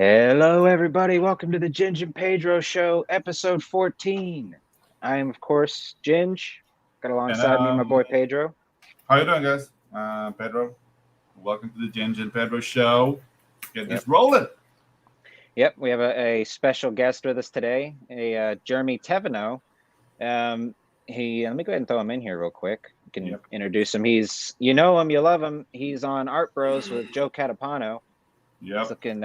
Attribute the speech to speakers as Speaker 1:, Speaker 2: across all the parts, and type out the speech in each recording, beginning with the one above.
Speaker 1: Hello, everybody. Welcome to the Ginge and Pedro Show, episode 14. I am, of course, Ginge. Got
Speaker 2: And
Speaker 1: alongside me my boy Pedro.
Speaker 2: how you doing, guys? Pedro. Welcome to the Ginge and Pedro Show. Get this rolling.
Speaker 1: Yep, we have a special guest with us today, Jeremy Thevenot. Let me go ahead and throw him in here real quick. You can introduce him. You know him, you love him. He's on Art Bros with Joe Catapano.
Speaker 2: Yep.
Speaker 1: He's looking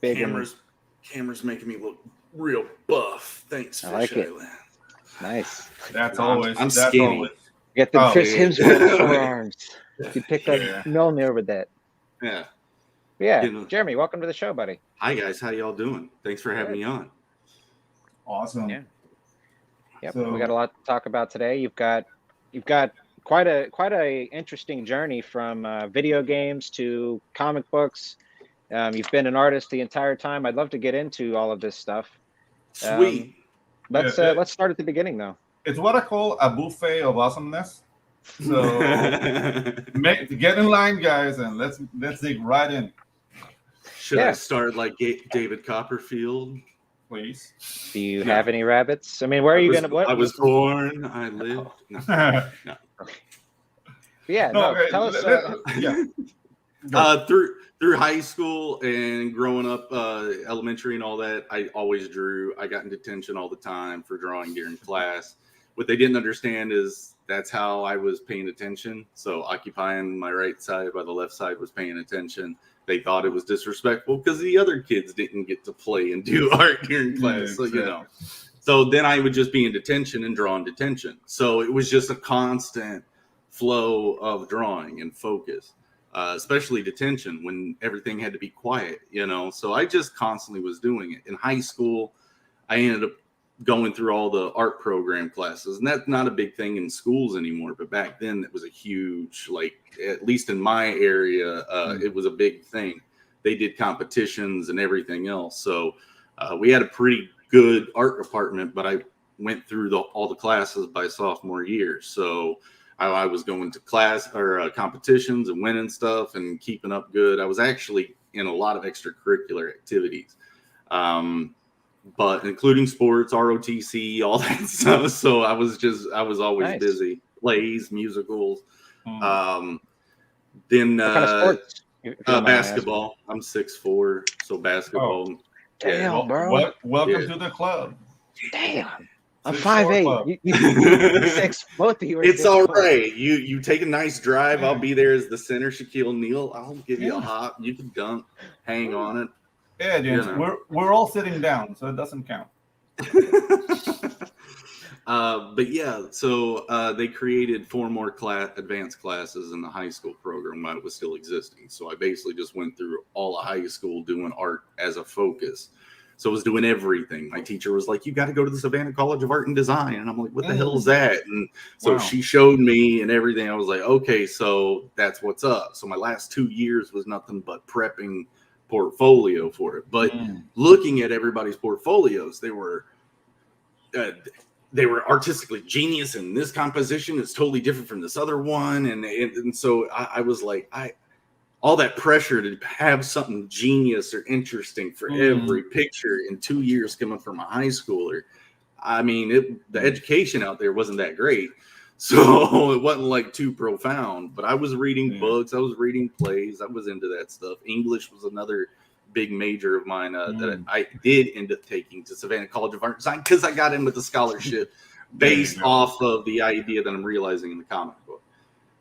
Speaker 1: big.
Speaker 3: Cameras making me look real buff. Thanks,
Speaker 1: I like
Speaker 3: Fish
Speaker 1: it.
Speaker 3: Island.
Speaker 1: Nice.
Speaker 2: That's always.
Speaker 3: I'm
Speaker 2: that's
Speaker 3: skinny.
Speaker 2: always.
Speaker 1: Get the Chris Hemsworth forearms. You picked up Mjolnir with that.
Speaker 3: Yeah.
Speaker 1: Yeah, Jeremy, welcome to the show, buddy.
Speaker 3: Hi guys, how y'all doing? Thanks for having me on.
Speaker 2: Awesome.
Speaker 1: Yeah. Yep. So, we got a lot to talk about today. You've got quite a interesting journey from video games to comic books. You've been an artist the entire time. I'd love to get into all of this stuff.
Speaker 3: Sweet.
Speaker 1: Let's start at the beginning though.
Speaker 2: It's what I call a buffet of awesomeness. So get in line, guys, and let's dig right in.
Speaker 3: Should I start like David Copperfield?
Speaker 2: Please.
Speaker 1: Do you have any rabbits? I mean, where are you gonna?
Speaker 3: I was born. I lived. No.
Speaker 1: Tell us.
Speaker 3: Through high school and growing up, elementary and all that, I always drew. I got in detention all the time for drawing during class. What they didn't understand is that's how I was paying attention. So occupying my right side while the left side was paying attention. They thought it was disrespectful because the other kids didn't get to play and do art during class.
Speaker 2: Yeah,
Speaker 3: so, So then I would just be in detention and draw in detention. So it was just a constant flow of drawing and focus, especially detention when everything had to be quiet, So I just constantly was doing it. In high school, I ended up going through all the art program classes, and that's not a big thing in schools anymore, but back then it was a huge, like, at least in my area, it was a big thing. They did competitions and everything else, so we had a pretty good art department, but I went through all the classes by sophomore year, so I was going to class or competitions and winning stuff and keeping up good. I was actually in a lot of extracurricular activities, but including sports, ROTC, all that stuff. So I was always busy. Plays, musicals. Then
Speaker 1: what kind of sports?
Speaker 3: Basketball. I'm 6'4", so basketball.
Speaker 1: Oh. Damn, bro.
Speaker 2: Welcome to the club.
Speaker 1: Damn. I'm 5'8". You 6. Both of you are.
Speaker 3: It's all right. You take a nice drive. I'll be there as the center, Shaquille O'Neal. I'll give you a hop. You can dunk, hang on it.
Speaker 2: Yeah, James, we're all sitting down, so it doesn't count.
Speaker 3: But yeah, so they created 4 more advanced classes in the high school program while it was still existing. So I basically just went through all of high school doing art as a focus. So I was doing everything. My teacher was like, "You got to go to the Savannah College of Art and Design," and I'm like, "What the hell is that?" And so she showed me and everything. I was like, "Okay, so that's what's up." So my last 2 years was nothing but prepping portfolio for it, but looking at everybody's portfolios, they were artistically genius, and this composition is totally different from this other one, and so I was like, all that pressure to have something genius or interesting for every picture in 2 years coming from a high schooler. I mean, the education out there wasn't that great. So it wasn't like too profound, but I was reading books. I was reading plays. I was into that stuff. English was another big major of mine that I did end up taking to Savannah College of Art and Design because I got in with the scholarship based off of the idea that I'm realizing in the comic book.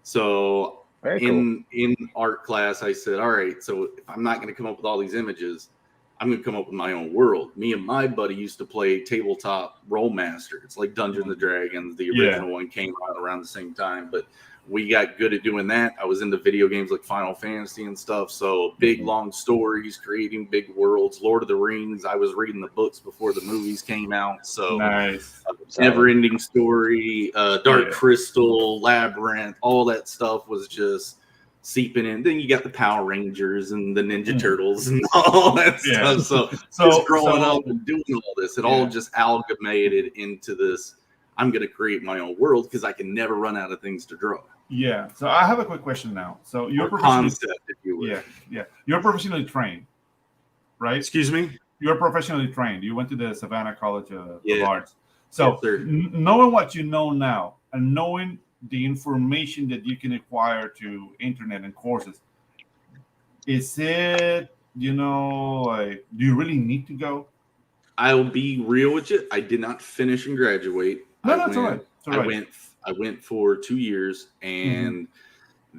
Speaker 3: So in art class, I said, all right, so if I'm not going to come up with all these images, I'm going to come up with my own world. Me and my buddy used to play tabletop Rollmaster. It's like Dungeons and Dragons. The original one came out around the same time, but we got good at doing that. I was into video games like Final Fantasy and stuff. So big, long stories, creating big worlds. Lord of the Rings, I was reading the books before the movies came out. So
Speaker 2: nice.
Speaker 3: Never-ending Story, Dark Crystal, Labyrinth, all that stuff was just seeping in. Then you got the Power Rangers and the Ninja Turtles and all that stuff. So just growing up and doing all this, it all just amalgamated into this. I'm going to create my own world because I can never run out of things to draw.
Speaker 2: Yeah. So I have a quick question now. So you're
Speaker 3: concept, if you will.
Speaker 2: Yeah. You're professionally trained, right?
Speaker 3: Excuse me?
Speaker 2: You're professionally trained. You went to the Savannah College of
Speaker 3: Yeah.
Speaker 2: Arts. So
Speaker 3: Yes,
Speaker 2: knowing what you know now and knowing the information that you can acquire to internet and courses, is it, like, do you really need to go?
Speaker 3: I'll be real with you. I did not finish and graduate.
Speaker 2: No, that's all right. It's all right.
Speaker 3: I went for 2 years, and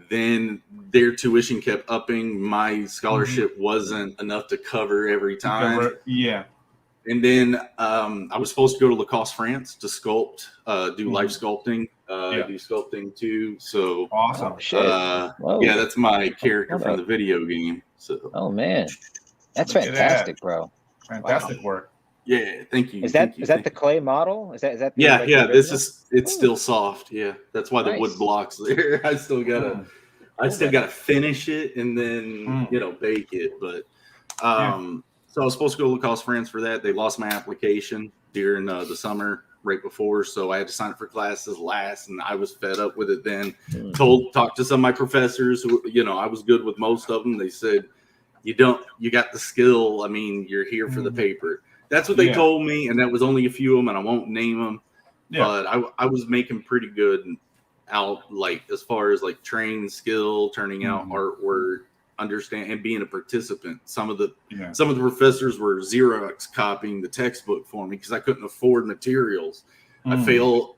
Speaker 3: then their tuition kept upping. My scholarship wasn't enough to cover every time.
Speaker 2: Yeah.
Speaker 3: And then I was supposed to go to Lacoste, France to sculpt, do life sculpting, do sculpting too. So
Speaker 2: awesome.
Speaker 3: Yeah, that's my character from the video game. So
Speaker 1: man, that's fantastic, bro.
Speaker 2: Fantastic work.
Speaker 3: Yeah, thank you.
Speaker 1: Is that the clay model? Is that
Speaker 3: the, yeah? This is still soft. Yeah, that's why the wood blocks there. I still gotta finish it and then bake it. But so I was supposed to go to Lacoste, France for that. They lost my application during the summer right before, so I had to sign up for classes last, and I was fed up with it. Then talked to some of my professors who, I was good with most of them. They said, you got the skill. I mean, you're here for the paper. That's what they told me, and that was only a few of them, and I won't name them. Yeah. But I was making pretty good out, like, as far as like trained skill, turning out artwork, understand and being a participant. Some of the professors were Xerox copying the textbook for me because I couldn't afford materials. I failed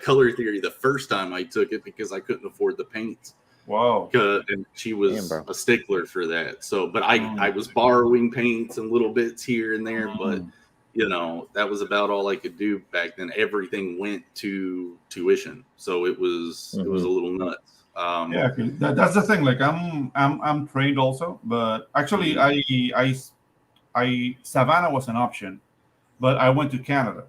Speaker 3: color theory the first time I took it because I couldn't afford the paints.
Speaker 2: Wow.
Speaker 3: And she was a stickler for that. So, but I was borrowing paints and little bits here and there, but that was about all I could do back then. Everything went to tuition. So it was a little nuts.
Speaker 2: That's the thing. Like I'm trained also, but actually I Savannah was an option, but I went to Canada.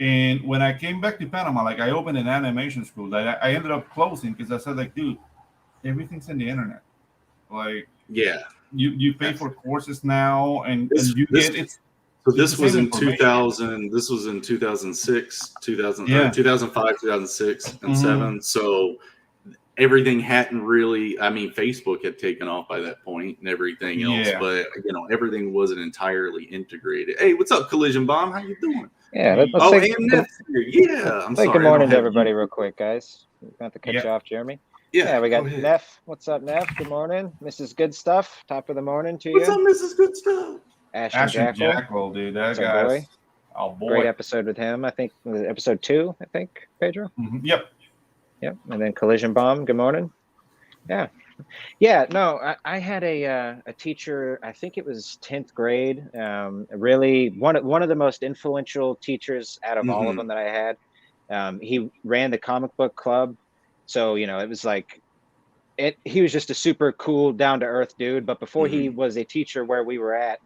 Speaker 2: And when I came back to Panama, like I opened an animation school that I ended up closing because I said, like, dude, everything's in the internet. Like, you pay for courses now, and you get it.
Speaker 3: So this was in 2000. This was in 2006, 2005, 2006, and 7. So everything hadn't really. I mean, Facebook had taken off by that point, and everything else. But everything wasn't entirely integrated. Hey, what's up, Collision Bomb? How you doing?
Speaker 1: Yeah, let's
Speaker 3: say
Speaker 1: good morning to everybody real quick, guys. We got to cut you off, Jeremy.
Speaker 3: Yeah,
Speaker 1: we got Neff. What's up, Neff? Good morning. Mrs. Good Stuff. Top of the morning to you.
Speaker 3: What's up, Mrs. Good Stuff?
Speaker 2: Ashton Jackal, dude. That guy. Oh, boy.
Speaker 1: Great episode with him. I think episode 2, Pedro.
Speaker 2: Yep.
Speaker 1: And then Collision Bomb. Good morning. No, I had a teacher, I think it was 10th grade, really one of the most influential teachers out of all of them that I had. He ran the comic book club. So, it was like, he was just a super cool, down-to-earth dude. But before he was a teacher where we were at,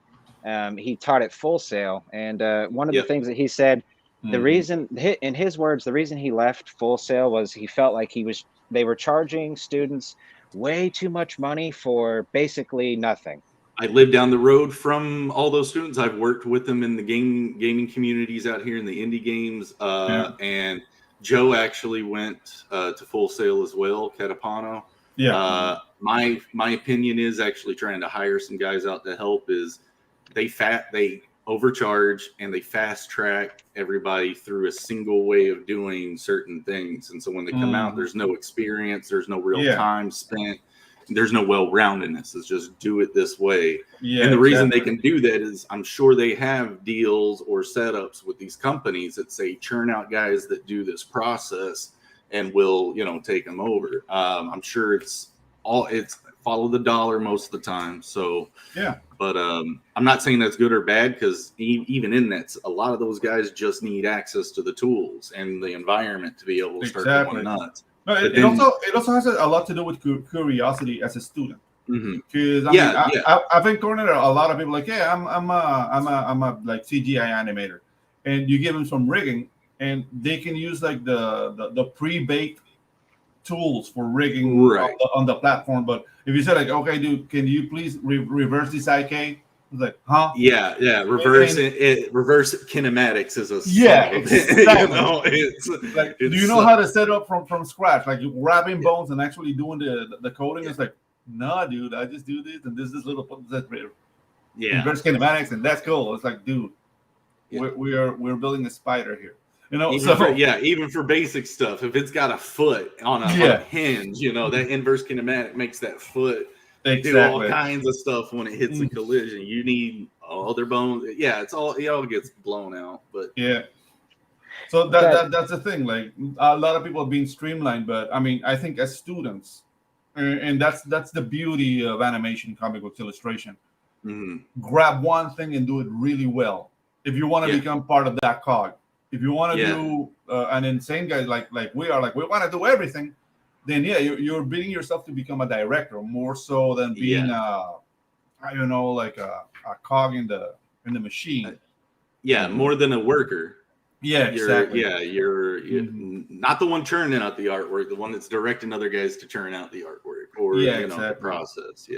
Speaker 1: he taught at Full Sail. And one of the things that he said, the reason, in his words, the reason he left Full Sail was he felt like they were charging students way too much money for basically nothing.
Speaker 3: I live down the road from all those students. I've worked with them in the gaming communities out here in the indie games. And Joe actually went to Full Sail as well, Catapano. My opinion is actually trying to hire some guys out to help is they overcharge and they fast track everybody through a single way of doing certain things. And so when they come out, there's no experience, there's no real time spent, there's no well-roundedness. It's just do it this way. And the reason they can do that is I'm sure they have deals or setups with these companies that say churn out guys that do this process and will, take them over. I'm sure it's follow the dollar most of the time. So but I'm not saying that's good or bad because even in that, a lot of those guys just need access to the tools and the environment to be able to start going nuts.
Speaker 2: No, it also has a lot to do with curiosity as a student. Because I've encountered a lot of people like, I'm a like CGI animator, and you give them some rigging, and they can use like the pre-baked tools for rigging on the platform. But if you say like, okay, dude, can you please reverse this IK? It's like, huh?
Speaker 3: Reverse kinematics is a
Speaker 2: exactly. It's like, do you know how to set up from scratch? Like grabbing bones and actually doing the coding. It's like, nah, dude, I just do this and this little inverse kinematics, and that's cool. It's like, dude, we're building a spider here. You know,
Speaker 3: even for basic stuff, if it's got a foot on a hinge, you know, that inverse kinematic makes that foot do all kinds of stuff when it hits a collision. You need other bones. Yeah, it all gets blown out. But
Speaker 2: so that's the thing. Like, a lot of people are being streamlined, but I mean, I think as students, and that's the beauty of animation, comic books, illustration. Grab one thing and do it really well. If you want to become part of that cog. If you want to do an insane guy like we are, like we want to do everything, then you're beating yourself to become a director more so than being I don't know, like a cog in the machine.
Speaker 3: More than a worker.
Speaker 2: Exactly.
Speaker 3: You're not the one churning out the artwork, the one that's directing other guys to churn out the artwork or the process.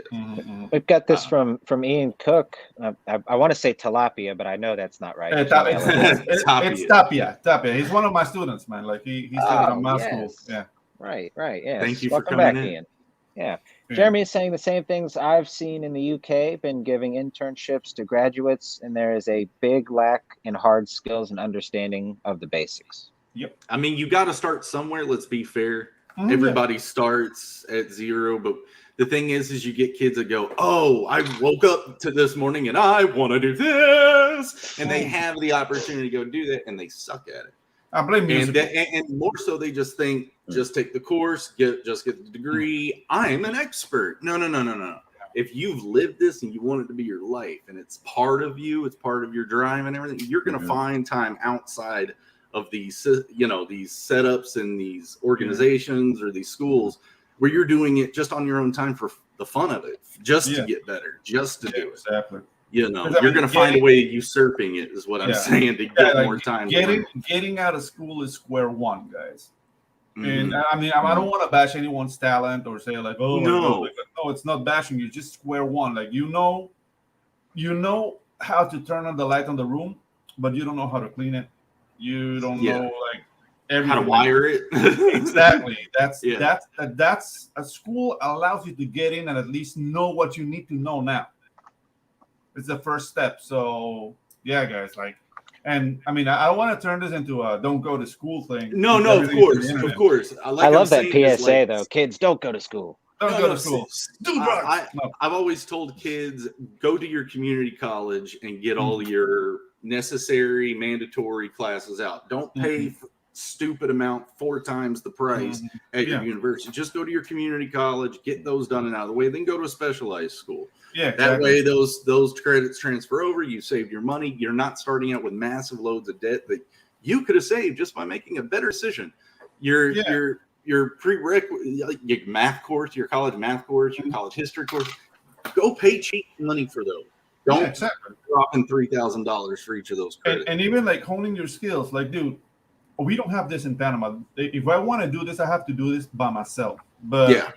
Speaker 1: We've got this from Ian Cook. I want to say tilapia, but I know that's not right.
Speaker 2: It's Tapia. He's one of my students, man. Like he's in my school. Yeah.
Speaker 1: Right. Yes.
Speaker 3: Thank you
Speaker 1: Welcome
Speaker 3: for coming
Speaker 1: back,
Speaker 3: in.
Speaker 1: Ian. Yeah. Jeremy is saying the same things I've seen in the UK, been giving internships to graduates, and there is a big lack in hard skills and understanding of the basics.
Speaker 2: Yep.
Speaker 3: I mean, you got to start somewhere. Let's be fair. Everybody starts at zero, but the thing is you get kids that go, "Oh, I woke up to this morning and I want to do this," and they have the opportunity to go do that, and they suck at it.
Speaker 2: I blame music.
Speaker 3: And more so, they just think, just take the course, get the degree. I'm an expert. No. If you've lived this and you want it to be your life, and it's part of you, it's part of your drive and everything, you're going to find time outside of these, these setups and these organizations or these schools where you're doing it just on your own time for the fun of it, just to get better, just to do it.
Speaker 2: Exactly.
Speaker 3: You're going to find a way of usurping it, is what I'm saying, to get more time.
Speaker 2: Getting out of school is square one, guys. And I mean, I don't want to bash anyone's talent or say like, oh, no, it's not bashing. You just square one. Like, you know how to turn on the light on the room, but you don't know how to clean it. You don't know like
Speaker 3: how to wire it.
Speaker 2: Exactly. That's a school allows you to get in and at least know what you need to know now. It's the first step. So yeah, guys, like, and I mean, I want to turn this into a don't go to school thing.
Speaker 3: No, of course.
Speaker 1: I love that PSA though. Kids, don't go to school.
Speaker 2: Don't go to school. Do drugs.
Speaker 3: I've always told kids, go to your community college and get all your necessary, mandatory classes out. Don't pay stupid amount 4 times the price at your university. Just go to your community college, get those done and out of the way, then go to a specialized school.
Speaker 2: Yeah,
Speaker 3: that way those credits transfer over. You saved your money. You're not starting out with massive loads of debt that you could have saved just by making a better decision. Your prerequisite, like your math course, your college math course, your college history course, go pay cheap money for those. Don't drop in $3,000 for each of those credits.
Speaker 2: And even like honing your skills, like, dude, we don't have this in Panama. If I want to do this, I have to do this by myself. But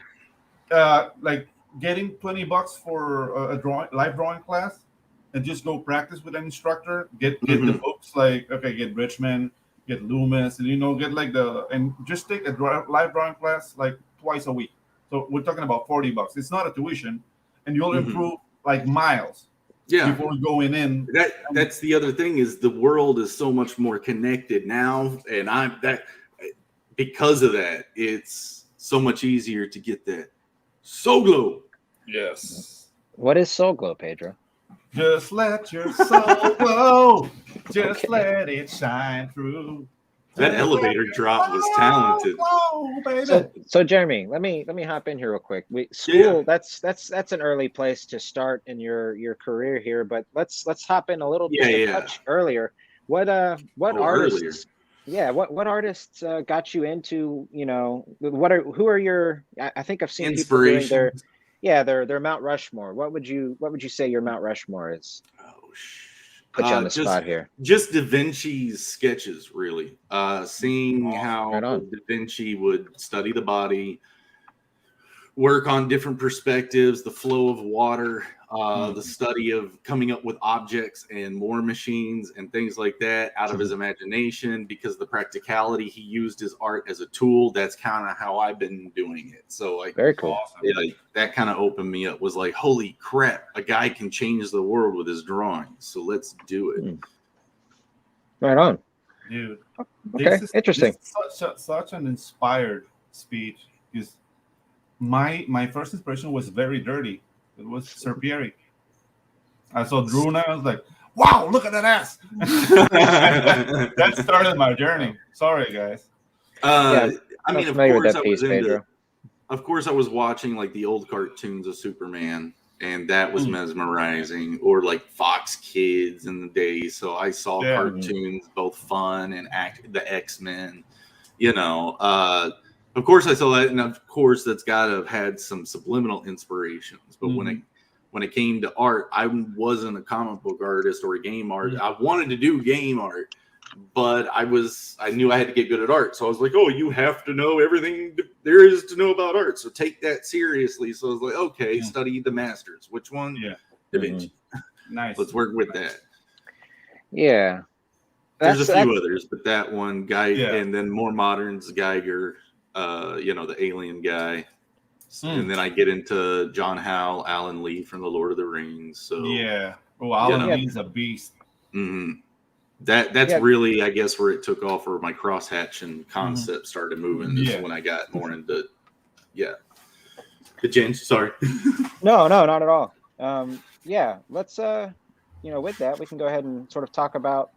Speaker 2: like getting $20 for a live drawing class and just go practice with an instructor, get the books, like, get Richmond, get Loomis, and get like and just take a live drawing class like twice a week. So we're talking about $40. It's not a tuition, and you'll improve like miles. Before going in.
Speaker 3: That's the other thing, is the world is so much more connected now, and because of that, it's so much easier to get that soul glow.
Speaker 2: Yes.
Speaker 1: What is soul glow, Pedro?
Speaker 2: Just let your soul glow. Just let it shine through.
Speaker 3: That elevator drop was talented.
Speaker 1: So Jeremy, let me hop in here real quick. School, that's an early place to start in your career here, but let's hop in a little bit touch earlier. What artists?
Speaker 3: Earlier.
Speaker 1: What artists got you into? Who are your? I think I've seen
Speaker 3: inspiration.
Speaker 1: People doing their Mount Rushmore. What would you say your Mount Rushmore is?
Speaker 3: Oh shit.
Speaker 1: Put you on the spot here.
Speaker 3: Just Da Vinci's sketches, really. Seeing how Da Vinci would study the body, work on different perspectives, the flow of water, the study of coming up with objects and more machines and things like that out of his imagination, because the practicality, he used his art as a tool. That's kind of how I've been doing it. So like,
Speaker 1: very cool.
Speaker 3: Like that kind of opened me up, was like, holy crap, a guy can change the world with his drawings. So let's do it.
Speaker 1: Right on.
Speaker 2: Dude.
Speaker 1: Okay, interesting.
Speaker 2: This is such an inspired speech, because my first inspiration was very dirty. It was Serpieri. I saw Druna. I was like, wow, look at that ass. That started my journey. Sorry, guys.
Speaker 3: I mean,
Speaker 1: of
Speaker 3: course I was watching like the old cartoons of Superman, and that was mesmerizing, or like Fox Kids in the day. So I saw cartoons, both fun and the X-Men, you know. Of course I saw that, and of course that's got to have had some subliminal inspirations. But when it came to art, I wasn't a comic book artist or a game artist. I wanted to do game art, but I knew I had to get good at art. So I was like, oh, you have to know everything there is to know about art. So take that seriously. So I was like, okay, study the masters. Which one?
Speaker 2: Yeah.
Speaker 3: Da Vinci.
Speaker 2: Nice.
Speaker 3: Let's work with that.
Speaker 1: Yeah.
Speaker 3: There's a few others, but that one guy, and then more moderns, Geiger, the alien guy. And then I get into John Howe, Alan Lee from the Lord of the Rings. So
Speaker 2: Alan Lee's a beast.
Speaker 3: That's really, I guess, where it took off, where my cross-hatching concept started moving. Is when I got more into the Ginge. Sorry.
Speaker 1: No, not at all. Let's with that, we can go ahead and sort of talk about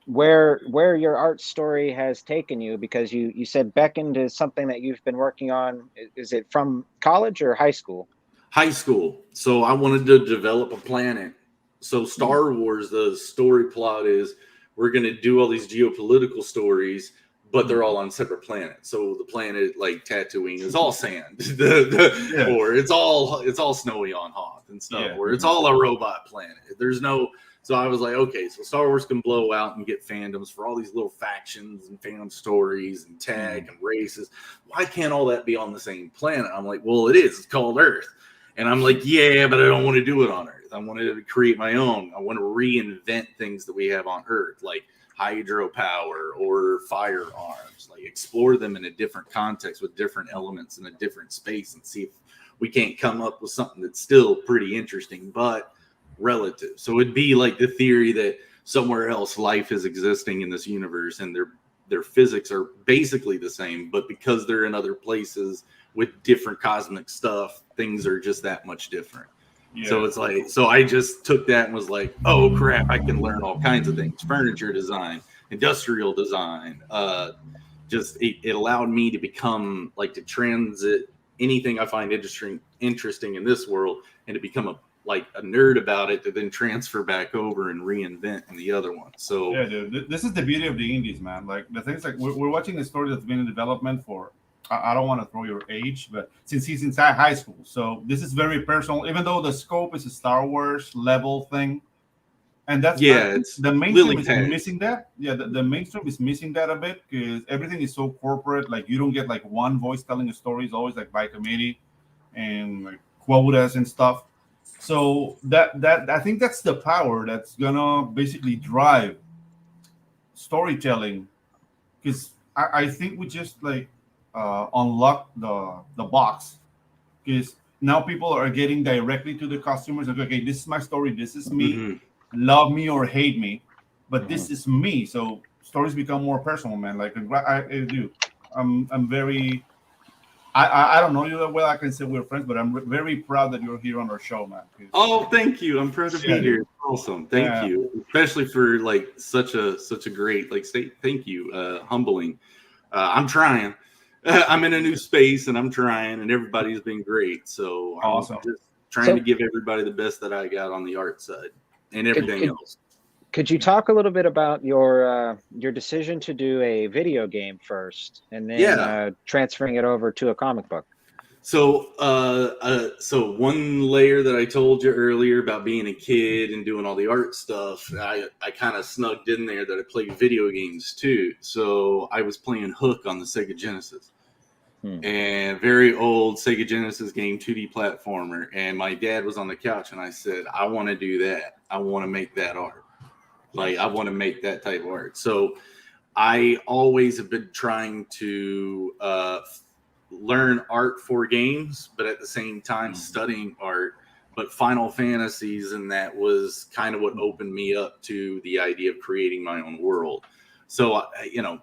Speaker 1: where your art story has taken you, because you said Beckoned is something that you've been working on. Is it from college or high school?
Speaker 3: High school. So I wanted to develop a planet. So Star Wars, the story plot is we're going to do all these geopolitical stories, but they're all on separate planets. So the planet like Tatooine is all sand, or it's all snowy on Hoth and stuff, or it's all a robot planet. So I was like, okay, so Star Wars can blow out and get fandoms for all these little factions and fandom stories and tag and races. Why can't all that be on the same planet? I'm like, well, it is. It's called Earth. And I'm like, yeah, but I don't want to do it on Earth. I wanted to create my own. I want to reinvent things that we have on Earth, like hydropower or firearms, like explore them in a different context with different elements in a different space, and see if we can't come up with something that's still pretty interesting, but relative. So it'd be like the theory that somewhere else life is existing in this universe, and their physics are basically the same, but because they're in other places with different cosmic stuff, things are just that much different. So it's like, so I just took that and was like, oh crap, I can learn all kinds of things: furniture design, industrial design. It allowed me to become like, to transit anything I find interesting in this world, and to become a nerd about it, to then transfer back over and reinvent in the other one. So
Speaker 2: yeah, dude, this is the beauty of the indies, man. Like the things, like we're watching a story that's been in development for, I don't want to throw your age, but since he's inside high school. So this is very personal, even though the scope is a Star Wars level thing. And that's
Speaker 3: it's
Speaker 2: the mainstream is missing that. Yeah, the mainstream is missing that a bit, because everything is so corporate. Like you don't get like one voice telling a story. It's always like by committee and like quotas and stuff. So that I think that's the power that's gonna basically drive storytelling, because I think we just like unlock the box, because now people are getting directly to the customers. Like, okay, this is my story. This is me. Love me or hate me, but this is me. So stories become more personal, man. Like I do. I'm very. I don't know you that well. I can say we're friends, but I'm very proud that you're here on our show, man.
Speaker 3: Oh, thank you. I'm proud to be here. It's awesome. Thank you, especially for like such a great thank you. Humbling. I'm trying. I'm in a new space, and I'm trying, and everybody's been great. So
Speaker 2: awesome.
Speaker 3: I'm just trying to give everybody the best that I got on the art side and everything else.
Speaker 1: Could you talk a little bit about your decision to do a video game first, and then transferring it over to a comic book?
Speaker 3: So, so one layer that I told you earlier about being a kid and doing all the art stuff, I kind of snugged in there that I played video games too. So I was playing Hook on the Sega Genesis. and very old Sega Genesis game, 2D platformer. And my dad was on the couch, and I said, I want to do that. I want to make that art. Like, I want to make that type of art. So I always have been trying to learn art for games, but at the same time studying art. But Final Fantasies, and that was kind of what opened me up to the idea of creating my own world. So, you know,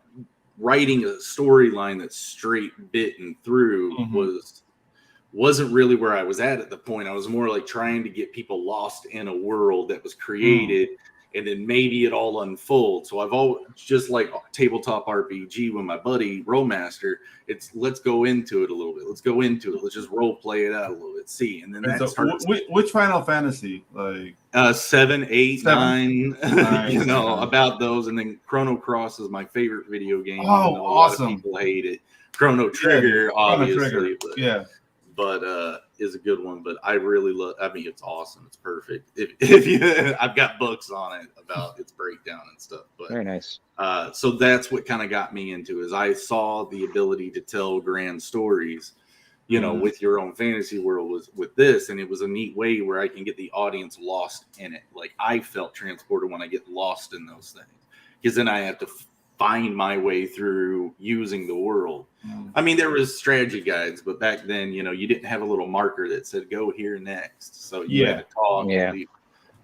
Speaker 3: writing a storyline that's straight bitten through wasn't really where I was at the point. I was more like trying to get people lost in a world that was created, and then maybe it all unfolds. So I've always, just like tabletop RPG with my buddy Rollmaster, it's let's go into it a little bit. Let's go into it. Let's just role play it out a little bit. See, and then that starts.
Speaker 2: Which Final Fantasy? Like
Speaker 3: 7, 8, 9.
Speaker 2: Nice.
Speaker 3: You know, about those. And then Chrono Cross is my favorite video game.
Speaker 2: Oh, awesome!
Speaker 3: A lot of people hate it. Chrono Trigger, obviously.
Speaker 2: Trigger.
Speaker 3: But, but is a good one. But I really love. I mean, it's awesome. It's perfect. If you, I've got books on it about its breakdown and stuff. But
Speaker 1: very nice.
Speaker 3: So that's what kind of got me into is I saw the ability to tell grand stories, you know, with your own fantasy world was with this, and it was a neat way where I can get the audience lost in it. Like I felt transported when I get lost in those things, because then I have to find my way through using the world. I mean, there was strategy guides, but back then, you know, you didn't have a little marker that said go here next, so you had to talk and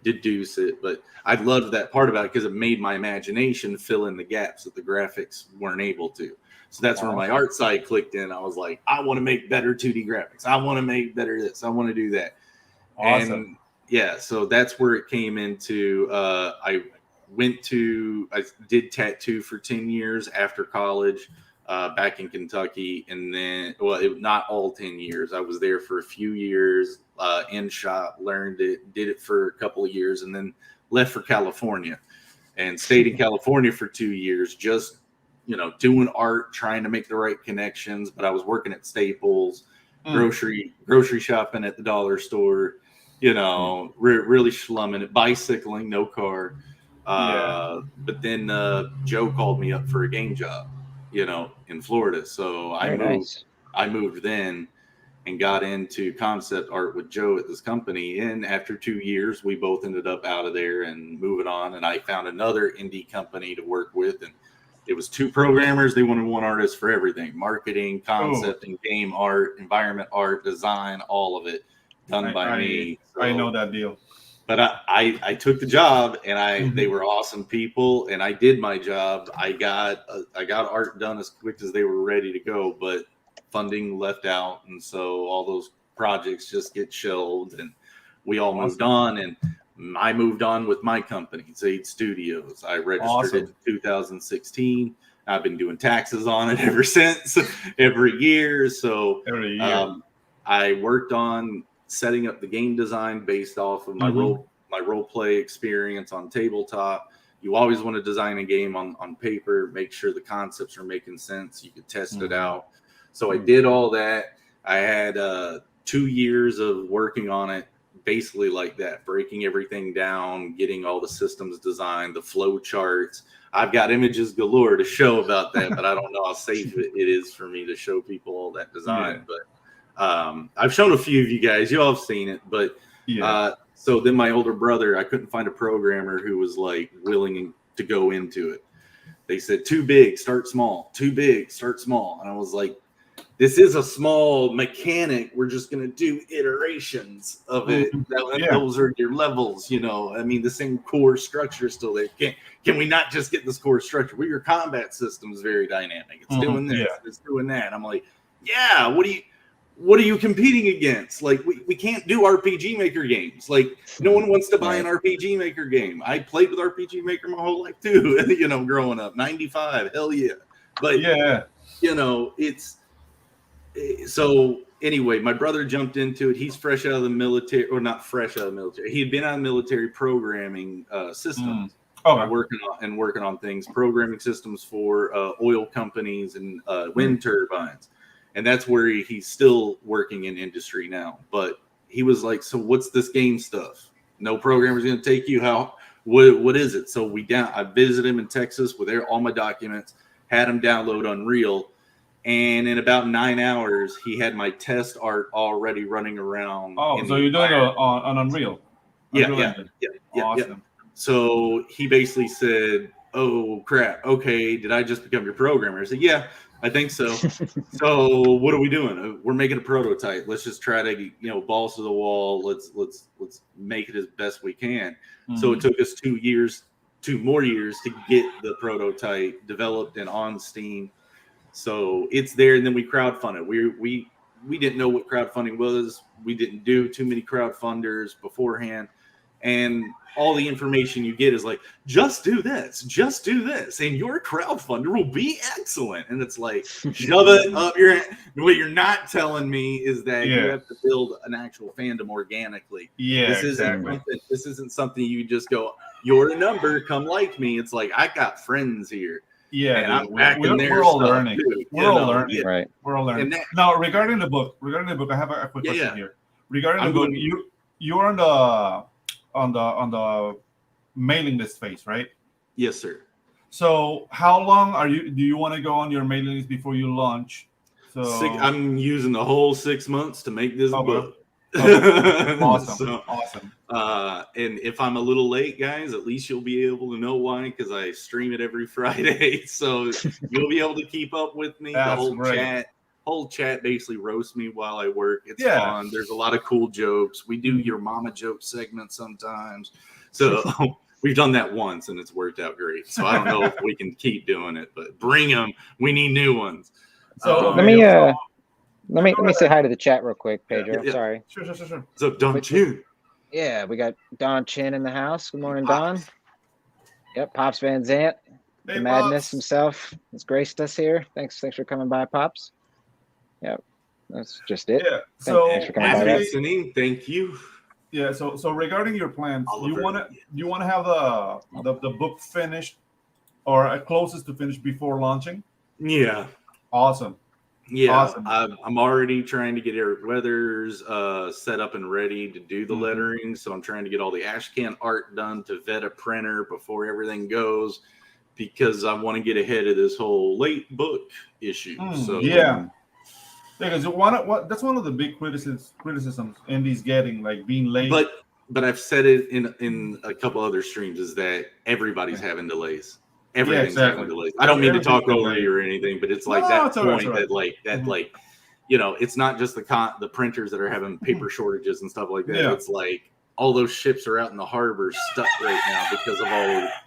Speaker 3: deduce it. But I loved that part about it because it made my imagination fill in the gaps that the graphics weren't able to. So that's where my art side clicked in. I was like, I want to make better 2D graphics. I want to make better this. I want to do that.
Speaker 2: Awesome.
Speaker 3: And yeah, so that's where it came into. I did tattoo for 10 years after college back in Kentucky. And then, well, not all 10 years. I was there for a few years in shop, learned it, did it for a couple of years, and then left for California and stayed in California for 2 years, just, you know, doing art, trying to make the right connections. But I was working at Staples, grocery shopping at the dollar store, you know, really slumming it, bicycling, no car. But then Joe called me up for a game job, you know, in Florida. So I moved then and got into concept art with Joe at this company. And after 2 years, we both ended up out of there and moving on. And I found another indie company to work with. And it was 2 programmers. They wanted one artist for everything: marketing, concept, and game art, environment art, design, all of it done by me. So,
Speaker 2: I know that deal.
Speaker 3: But I took the job, and they were awesome people, and I did my job. I got art done as quick as they were ready to go, but funding left out, and so all those projects just get shelved, and we all moved on. And I moved on with my company, ZADE Studios. I registered it in 2016. I've been doing taxes on it ever since, every year. So I worked on setting up the game design based off of my role play experience on tabletop. You always want to design a game on paper, make sure the concepts are making sense. You could test it out. So I did all that. I had 2 years of working on it, basically like that, breaking everything down, getting all the systems designed, the flow charts. I've got images galore to show about that, but I don't know how safe it is for me to show people all that design. But I've shown a few of you guys. You all have seen it. But so then my older brother, I couldn't find a programmer who was like willing to go into it. They said, too big, start small. Too big, start small. And I was like, this is a small mechanic. We're just going to do iterations of it. Those are your levels, you know. I mean, the same core structure is still there. Can we not just get this core structure? Well, your combat system is very dynamic. It's doing this. It's doing that. I'm like, yeah, what are you competing against? Like, we can't do RPG Maker games. Like, no one wants to buy an RPG Maker game. I played with RPG Maker my whole life too, you know, growing up. 95, hell yeah. But, you know, it's... So anyway, my brother jumped into it. He's fresh out of the military, or not fresh out of the military. He had been out of military programming systems, working on things, programming systems for oil companies and wind turbines. And that's where he's still working in industry now. But he was like, so what's this game stuff? No programmer's going to take you. What is it? So I visited him in Texas with all my documents, had him download Unreal. And in about 9 hours, he had my test art already running around.
Speaker 2: Oh, so you're doing it on Unreal?
Speaker 3: Yeah.
Speaker 2: Awesome.
Speaker 3: So he basically said, "Oh crap! Okay, did I just become your programmer?" I said, "Yeah, I think so." So what are we doing? We're making a prototype. Let's just try to, balls to the wall. Let's make it as best we can.
Speaker 2: Mm-hmm.
Speaker 3: So it took us 2 more years to get the prototype developed and on Steam. So it's there, and then we crowdfunded. We didn't know what crowdfunding was. We didn't do too many crowdfunders beforehand, and all the information you get is like, just do this, and your crowdfunder will be excellent. And it's like, shove it up your. What you're not telling me is that you have to build an actual fandom organically.
Speaker 2: Yeah,
Speaker 3: this isn't something you just go, you're a number, come like me. It's like, I got friends here.
Speaker 2: Yeah,
Speaker 3: and
Speaker 2: we're all learning. We're all learning.
Speaker 1: Right.
Speaker 2: We're all learning. Now, regarding the book, I have a quick question here. Regarding the book, you're on the mailing list phase, right?
Speaker 3: Yes, sir.
Speaker 2: So, how long do you want to go on your mailing list before you launch? So,
Speaker 3: I'm using the whole 6 months to make this book.
Speaker 2: Okay. Awesome. Awesome.
Speaker 3: And if I'm a little late, guys, at least you'll be able to know why, because I stream it every Friday. So you'll be able to keep up with me.
Speaker 2: That's
Speaker 3: The whole chat basically roasts me while I work. It's fun. There's a lot of cool jokes. We do your mama joke segment sometimes. So we've done that once and it's worked out great. So I don't know if we can keep doing it, but bring them. We need new ones.
Speaker 2: So
Speaker 1: let me say hi to the chat real quick, Pedro.
Speaker 3: Yeah.
Speaker 1: Sorry.
Speaker 2: Sure.
Speaker 3: What's up, Don Chin?
Speaker 1: Yeah, we got Don Chin in the house. Good morning, Don. Yep, Pops Van Zant, the madness
Speaker 2: Pops
Speaker 1: himself, has graced us here. Thanks for coming by, Pops. Yep, that's just it.
Speaker 2: Yeah. So
Speaker 1: thanks for coming by.
Speaker 3: Listening. Thank you.
Speaker 2: Yeah. So regarding your plans, you want to have the book finished or closest to finish before launching?
Speaker 3: Yeah.
Speaker 2: Awesome.
Speaker 3: Yeah,
Speaker 2: awesome.
Speaker 3: I'm already trying to get Eric Weathers set up and ready to do the lettering. So I'm trying to get all the ashcan art done to vet a printer before everything goes, because I want to get ahead of this whole late book issue. So
Speaker 2: because that's one of the big criticisms Indy's getting, like being late.
Speaker 3: But I've said it in a couple other streams, is that everybody's having delays. Everything's having delays. I don't mean to talk over you or anything, but it's like it's not just the printers that are having paper shortages and stuff like that. Yeah. It's like all those ships are out in the harbor stuck right now because of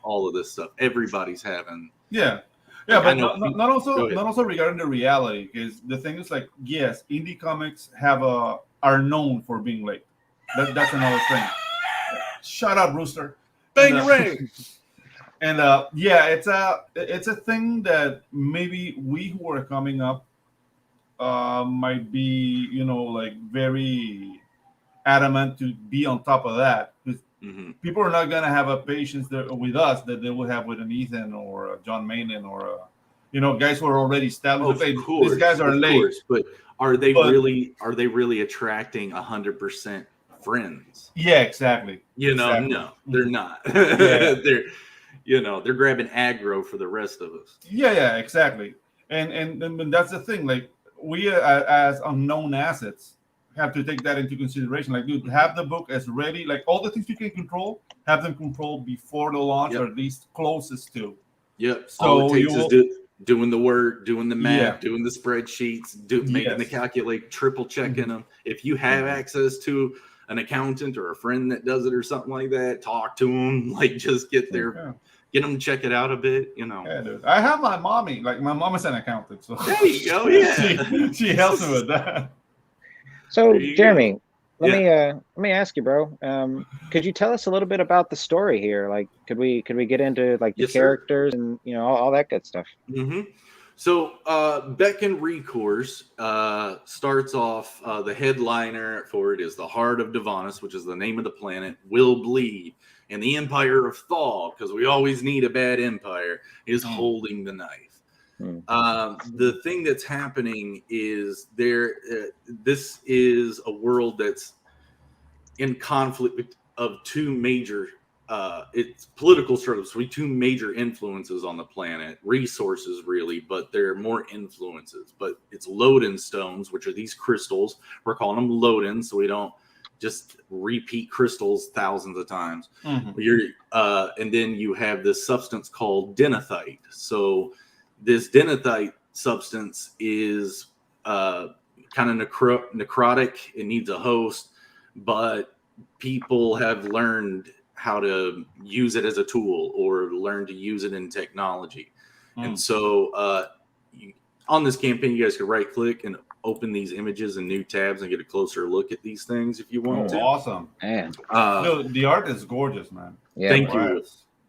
Speaker 3: all of this stuff. Everybody's having.
Speaker 2: Yeah. Yeah, but not also regarding the reality, because the thing is, like, yes, indie comics are known for being late. That's another thing. Shut up, Rooster.
Speaker 3: Bang the ring.
Speaker 2: And it's a thing that maybe we who are coming up might be, like very adamant to be on top of that, because people are not gonna have a patience with us that they would have with an Ethan or a John Maynan or guys who are already established.
Speaker 3: Of course, these guys are late, but are they really attracting 100% friends?
Speaker 2: Yeah, exactly.
Speaker 3: No, they're not. Yeah. They're grabbing aggro for the rest of us.
Speaker 2: Yeah, exactly. And that's the thing. Like, we as unknown assets have to take that into consideration. Like, dude, have the book as ready. Like, all the things you can control, have them controlled before the launch, or at least closest to.
Speaker 3: Yep. So all it takes is doing the work, doing the math, doing the spreadsheets, making the calculate, triple checking them. If you have access to an accountant or a friend that does it or something like that, talk to them. Like, just get them to check it out a bit.
Speaker 2: Yeah, dude. I have my mommy. Like, my mom is an accountant, so
Speaker 3: there you go. Yeah,
Speaker 2: she helps me with that.
Speaker 1: So, Jeremy, let me ask you, bro. Could you tell us a little bit about the story here? Like, could we get into like the characters and all that good stuff?
Speaker 3: So, BECKONED RECOURSE starts off. The headliner for it is the Heart of Thevenot, which is the name of the planet, will bleed, and the Empire of Thaw, because we always need a bad empire, is holding the knife. The thing that's happening is this is a world that's in conflict of two major it's political struggles. So two major influences on the planet, resources really, but there are more influences. But it's Loden stones, which are these crystals. We're calling them Loden, so we don't just repeat crystals thousands of times. And then you have this substance called denathite. So this denathite substance is kind of necrotic. It needs a host, but people have learned how to use it as a tool or learn to use it in technology. And so on this campaign, you guys can right click and open these images in new tabs and get a closer look at these things if you want to.
Speaker 2: Awesome.
Speaker 1: Man.
Speaker 2: No, the art is gorgeous, man.
Speaker 1: Yeah,
Speaker 3: Thank you.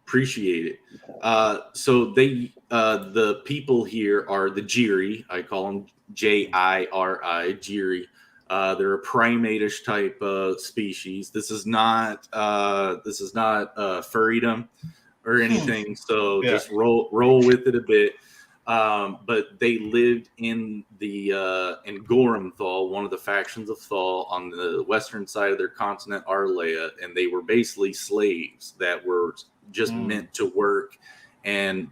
Speaker 3: Appreciate it. So they, the people here are the Jiri. I call them Jiri, Jiri. They're a primate-ish type species. This is not furrydom or anything. So just roll with it a bit. But they lived in in Gorimthal, one of the factions of Thal on the western side of their continent, Arlea, and they were basically slaves that were just meant to work and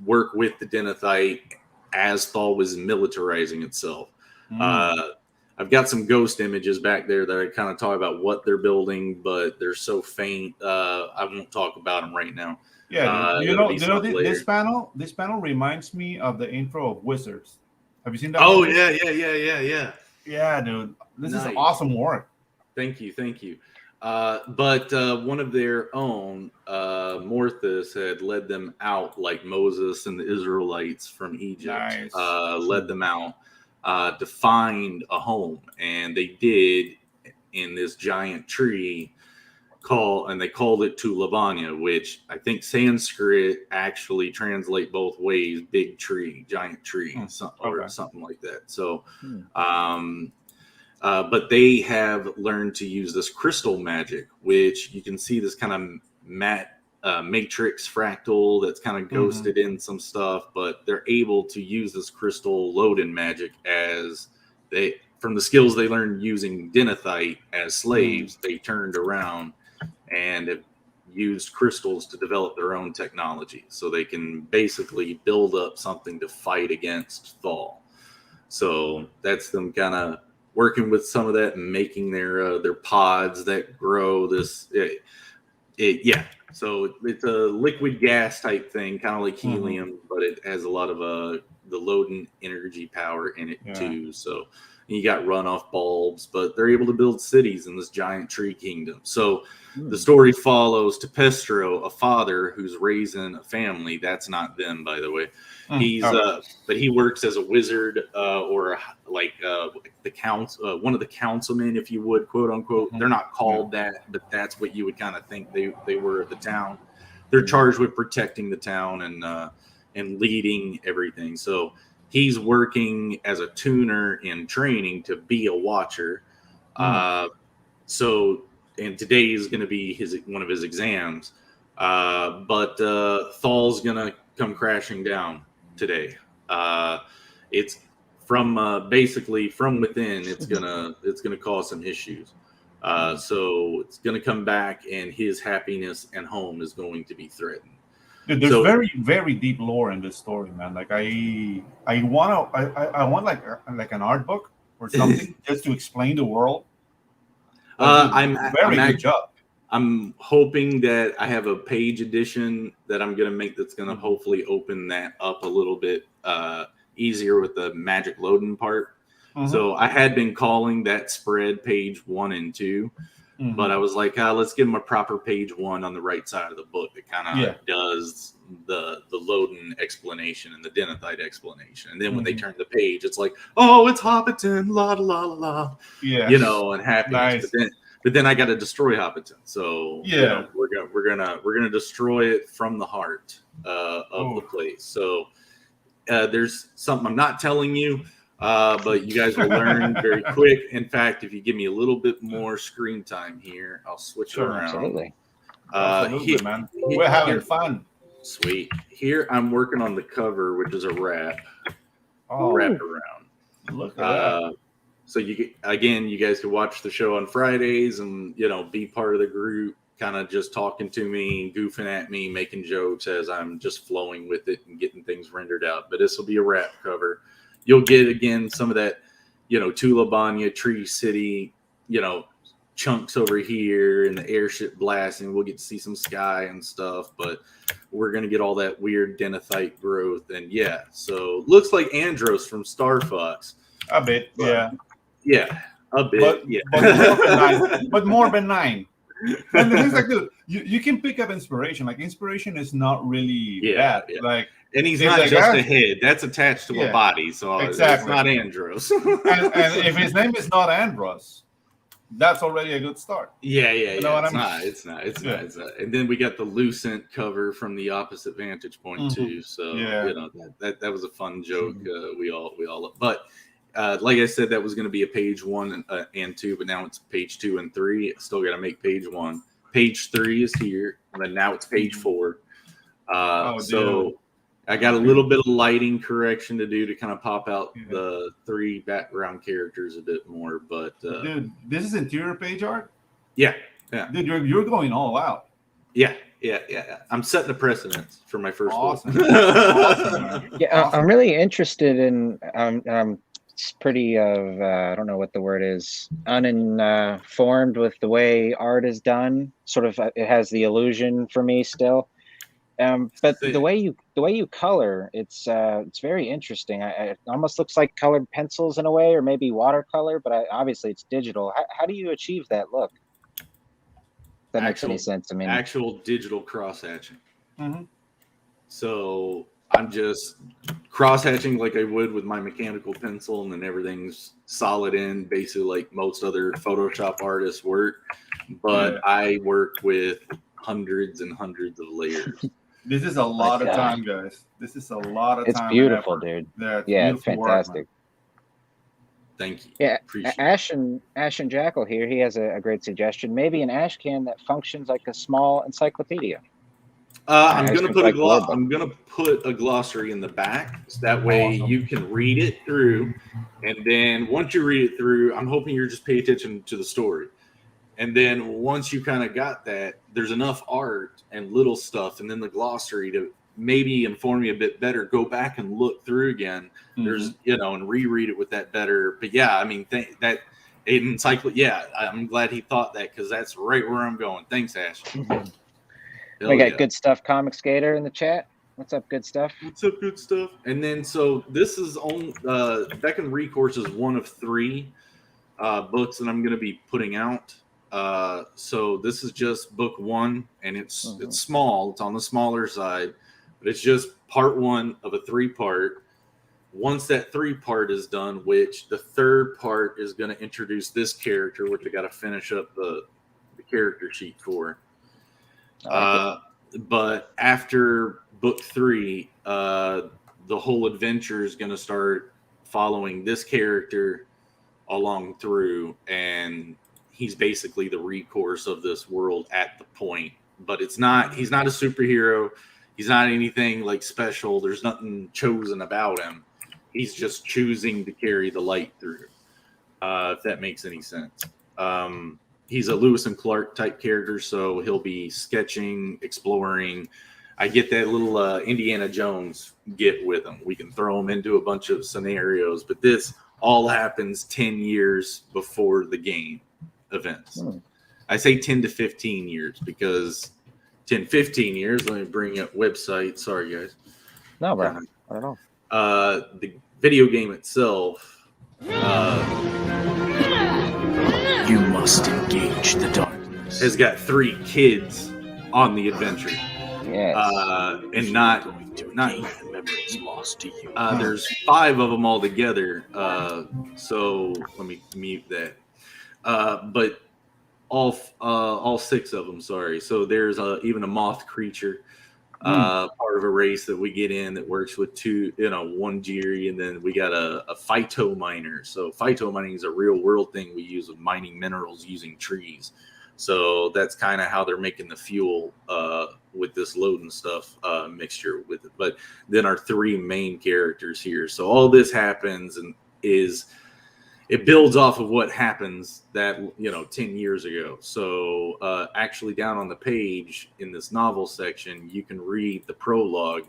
Speaker 3: work with the denathite as Thal was militarizing itself. I've got some ghost images back there that I kind of talk about what they're building, but they're so faint. I won't talk about them right now.
Speaker 2: Yeah, this panel. This panel reminds me of the intro of Wizards. Have you seen that?
Speaker 3: Oh yeah.
Speaker 2: Yeah, dude, this
Speaker 3: Nice.
Speaker 2: is awesome work.
Speaker 3: Thank you. But one of their own, Morthus, had led them out like Moses and the Israelites from Egypt.
Speaker 2: Nice.
Speaker 3: Led them out to find a home, and they did in this giant tree. They called it Tulabanya, which I think Sanskrit actually translate both ways: big tree, giant tree, or something like that. So, but they have learned to use this crystal magic, which you can see this kind of matte matrix fractal that's kind of ghosted in some stuff, but they're able to use this crystal Loden magic as from the skills they learned using denathite as slaves, they turned around and have used crystals to develop their own technology, so they can basically build up something to fight against Thal. So that's them kind of working with some of that and making their pods that grow this. So it's a liquid gas type thing, kind of like helium, but it has a lot of the Loden energy power in it too. So you got runoff bulbs, but they're able to build cities in this giant tree kingdom. So the story follows to Pedro, a father who's raising a family. That's not them, by the way. He's but he works as a wizard or like the council, one of the councilmen, if you would, quote unquote. They're not called that, but that's what you would kind of think they were at the town. They're charged with protecting the town and leading everything. So he's working as a tuner in training to be a watcher. And today is going to be one of his exams. But Thal's going to come crashing down today. It's from basically from within. It's gonna cause some issues. So it's going to come back, and his happiness and home is going to be threatened.
Speaker 2: Dude, there's very, very deep lore in this story, man. Like I want like an art book or something just to explain the world. Good job.
Speaker 3: I'm hoping that I have a page edition that I'm going to make that's going to hopefully open that up a little bit easier with the magic loading part. So I had been calling that spread page 1 and 2. But I was like, let's give them a proper page 1 on the right side of the book that kind of does the Loden explanation and the Denathite explanation. And then when they turn the page, it's like, oh, it's Hobbiton, la la la la, and happiness.
Speaker 2: Nice.
Speaker 3: But then I got to destroy Hobbiton, so we're gonna destroy it from the heart of the place. So there's something I'm not telling you. But you guys will learn very quick. In fact, if you give me a little bit more screen time here, I'll switch around.
Speaker 1: Absolutely.
Speaker 2: Man. We're having fun.
Speaker 3: Sweet. Here I'm working on the cover, which is a wrap. Wrapped around.
Speaker 2: Look at that.
Speaker 3: So you guys can watch the show on Fridays and be part of the group kind of just talking to me, goofing at me, making jokes as I'm just flowing with it and getting things rendered out. But this will be a wrap cover. You'll get, again, some of that, Tulabanya, Tree City, chunks over here and the airship blasting. We'll get to see some sky and stuff, but we're going to get all that weird denethite growth. And yeah, so looks like Andros from Star Fox.
Speaker 2: A bit, yeah.
Speaker 3: Yeah, a bit,
Speaker 2: but more benign. And the thing's like, dude, you can pick up inspiration. Like, inspiration is not really bad. Yeah. Like,
Speaker 3: and he's not like just a head that's attached to a body, so
Speaker 2: exactly.
Speaker 3: It's not Andros.
Speaker 2: and if his name is not Andros, that's already a good start.
Speaker 3: Yeah.
Speaker 2: It's
Speaker 3: not. And then we got the Lucent cover from the opposite vantage point too. So that was a fun joke. We all. But like I said, that was going to be a page 1 and 2, but now it's page 2 and 3. Still got to make page 1. Page 3 is here, and then now it's page 4. So I got a little bit of lighting correction to do to kind of pop out the 3 background characters a bit more. But
Speaker 2: dude, this is interior page art.
Speaker 3: Yeah.
Speaker 2: Dude, you're going all out.
Speaker 3: Yeah. I'm setting the precedence for my first
Speaker 2: awesome.
Speaker 3: Awesome.
Speaker 1: Yeah, I'm really interested in. It's pretty I don't know what the word is, uninformed with the way art is done. Sort of, it has the illusion for me still. But the way you color, it's very interesting. It almost looks like colored pencils in a way, or maybe watercolor. But obviously it's digital. How do you achieve that look? That makes any sense to me.
Speaker 3: Actual digital cross hatching.
Speaker 2: Mm-hmm.
Speaker 3: So I'm just cross hatching like I would with my mechanical pencil, and then everything's solid in, basically like most other Photoshop artists work. But I work with hundreds and hundreds of layers.
Speaker 2: This is a lot of time, guys. This is a lot of time.
Speaker 1: It's beautiful, dude.
Speaker 2: Yeah,
Speaker 1: it's fantastic.
Speaker 3: Work, thank you.
Speaker 1: Yeah, Ash and Jackal here. He has a great suggestion. Maybe an ash can that functions like a small encyclopedia.
Speaker 3: I'm gonna put a glossary in the back, so that way you can read it through, and then once you read it through, I'm hoping you're just paying attention to the story. And then once you kind of got that, there's enough art and little stuff, and then the glossary to maybe inform you a bit better. Go back and look through again. There's, and reread it with that better. But yeah, I mean, that encyclopedia. Yeah, I'm glad he thought that, because that's right where I'm going. Thanks, Ash.
Speaker 1: We got Good Stuff Comic Skater in the chat. What's up, Good Stuff?
Speaker 3: What's up, Good Stuff? And then, so this is on BECKONED RECOURSE is one of 3 books that I'm going to be putting out. So this is just book 1, and it's small. It's on the smaller side, but it's just part 1 of a 3-part. Once that 3-part is done, which the 3rd part is going to introduce this character, which I got to finish up the character sheet for. But after book 3, the whole adventure is going to start following this character along through, and he's basically the recourse of this world at the point. But he's not a superhero. He's not anything like special. There's nothing chosen about him. He's just choosing to carry the light through, if that makes any sense. He's a Lewis and Clark type character, so he'll be sketching, exploring. I get that little Indiana Jones get with him. We can throw him into a bunch of scenarios, but this all happens 10 years before the game events. I say 10 to 15 years because 10, 15 years, let me bring up website. Sorry, guys.
Speaker 1: No, bro. I don't know.
Speaker 3: The video game itself.
Speaker 4: You must engage the darkness.
Speaker 3: Has got 3 kids on the adventure.
Speaker 1: Yes.
Speaker 3: And not
Speaker 4: memories lost to you.
Speaker 3: There's 5 of them all together. So let me mute that. But all 6 of them. Sorry. So there's even a moth creature. Part of a race that we get in that works with 1 Jiri, and then we got a phyto miner. So phyto mining is a real world thing we use with mining minerals using trees. So that's kind of how they're making the fuel with this load and stuff mixture with it. But then our 3 main characters here. So all this happens and it builds off of what happens that 10 years ago. So actually down on the page in this novel section, you can read the prologue,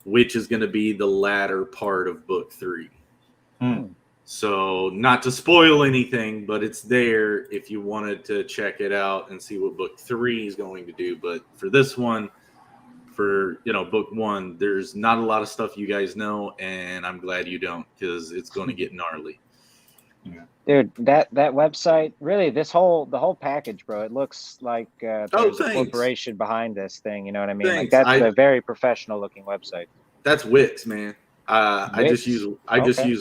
Speaker 3: which is going to be the latter part of book 3. So not to spoil anything, but it's there if you wanted to check it out and see what book 3 is going to do. But for this one, for book 1, there's not a lot of stuff you guys know, and I'm glad you don't, because it's going to get gnarly.
Speaker 1: Dude, that website, really, the whole package, bro. It looks like there's a corporation behind this thing. You know what I mean?
Speaker 3: Thanks.
Speaker 1: Like that's a very professional looking website.
Speaker 3: That's Wix, man. I just use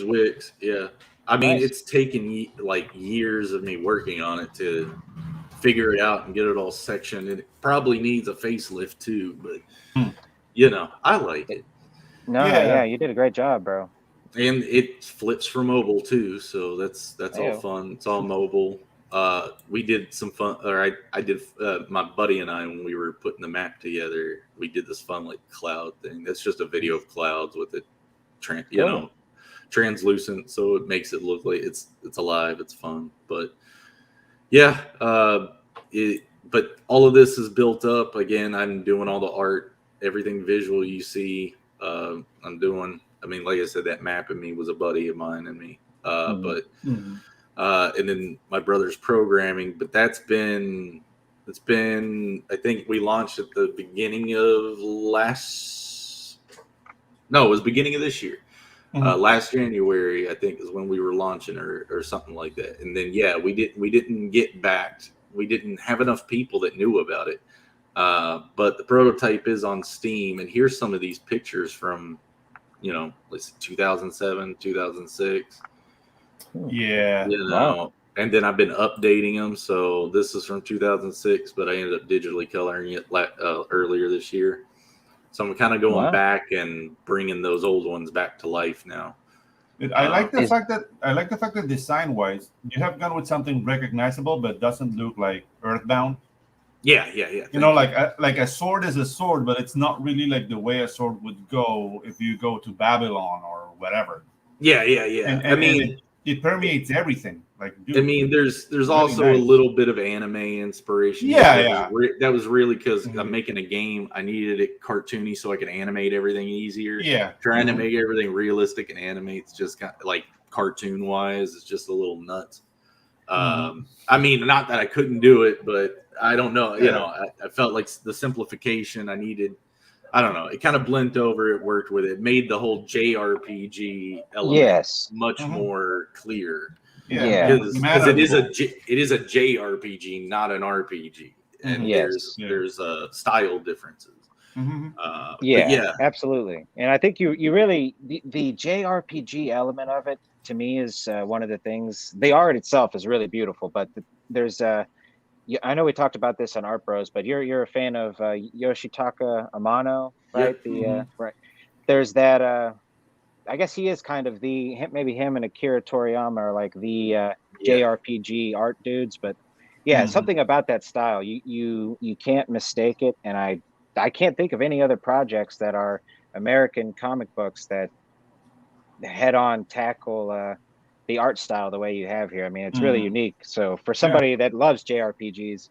Speaker 3: Wix. Yeah, I mean,
Speaker 1: Nice.
Speaker 3: it's taken like years of me working on it to figure it out and get it all sectioned. It probably needs a facelift too, but I like it.
Speaker 1: No, yeah, you did a great job, bro.
Speaker 3: And it flips for mobile too, so that's all fun. It's all mobile. We did some fun, or I did. My buddy and I, when we were putting the map together, we did this fun like cloud thing. That's just a video of clouds with it, translucent, so it makes it look like it's alive. It's fun, but yeah, but all of this is built up. Again, I'm doing all the art, everything visual you see. I'm doing. I mean, like I said, that map of me was a buddy of mine and me. And then my brother's programming. But it's been. I think we launched at the beginning of it was beginning of this year. Last January, I think, is when we were launching or something like that. And then we didn't get backed. We didn't have enough people that knew about it. But the prototype is on Steam, and here's some of these pictures from. Let's see, 2007, 2006.
Speaker 2: Yeah.
Speaker 3: And then I've been updating them. So this is from 2006, but I ended up digitally coloring it earlier this year. So I'm kind of going back and bringing those old ones back to life now.
Speaker 2: I like the fact that design-wise, you have gone with something recognizable, but doesn't look like Earthbound.
Speaker 3: Yeah.
Speaker 2: Like a sword is a sword, but it's not really like the way a sword would go if you go to Babylon or whatever.
Speaker 3: Yeah.
Speaker 2: And I mean, it permeates everything. Like, dude,
Speaker 3: I mean, there's really also a little bit of anime inspiration.
Speaker 2: Yeah.
Speaker 3: That was really because I'm making a game. I needed it cartoony so I could animate everything easier.
Speaker 2: Yeah.
Speaker 3: Trying to make everything realistic and animates just kind of like cartoon wise, it's just a little nuts. I mean, not that I couldn't do it, but I don't know. I felt like the simplification I needed. I don't know. It kind of blended over. It worked with it. Made the whole JRPG element much more clear. Because it is a JRPG, not an RPG, and there's style differences.
Speaker 1: Absolutely. And I think you really the JRPG element of it to me is one of the things. The art itself is really beautiful, but there's I know we talked about this on Art Bros, but you're a fan of Yoshitaka Amano, right? Right. There's that. I guess he is kind of maybe him and Akira Toriyama are like the JRPG art dudes, but something about that style you can't mistake it, and I can't think of any other projects that are American comic books that head on tackle the art style the way you have here. I mean, it's really unique. So for somebody that loves JRPGs,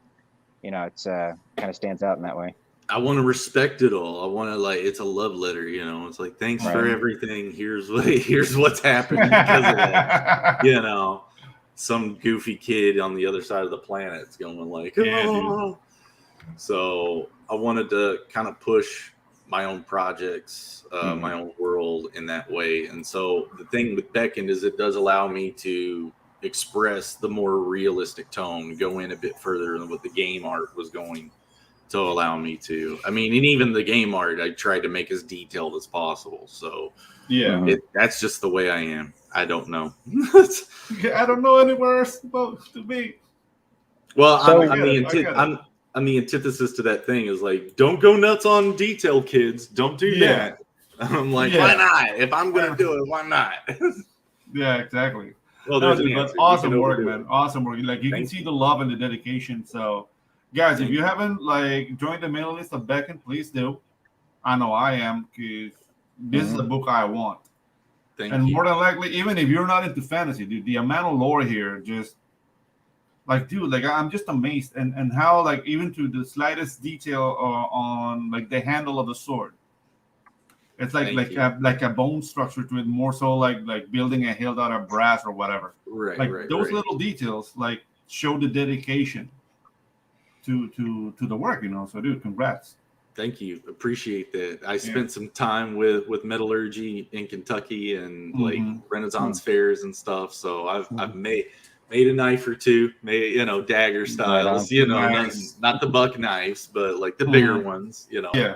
Speaker 1: it's kind of stands out in that way.
Speaker 3: I want to respect it all. I want to it's a love letter, It's like, thanks for everything. Here's what's happening because of that. Some goofy kid on the other side of the planet is going like, oh. So I wanted to kind of push my own projects, my own world in that way. And so the thing with Beckoned is it does allow me to express the more realistic tone, go in a bit further than what the game art was going to allow me to. I mean, and even the game art, I tried to make as detailed as possible. So that's just the way I am. I don't know.
Speaker 2: I don't know anywhere else supposed to be.
Speaker 3: Well, I'm the antithesis to that thing is like, don't go nuts on detail, kids. Don't do that. I'm like, why not? If I'm going to do it, why not?
Speaker 2: Yeah, exactly.
Speaker 3: Well,
Speaker 2: but awesome work, man. Awesome work. Like, you can see the love and the dedication. So, guys, if you haven't joined the mailing list of Beckoned, please do. I know I am, because this is the book I want. And more than likely, even if you're not into fantasy, dude, the amount of lore here just like, dude, like I'm just amazed, and how like even to the slightest detail on like the handle of the sword. It's like like a bone structure to it, more so like building a hilt out of brass or whatever.
Speaker 3: Right,
Speaker 2: like those little details like show the dedication to the work, you know. So, dude, congrats.
Speaker 3: Thank you, appreciate that. I spent some time with metallurgy in Kentucky and like Renaissance fairs and stuff. So I've made a knife or two, made, you know, dagger styles, you know, not the buck knives, but like the bigger ones, you know.
Speaker 2: Yeah.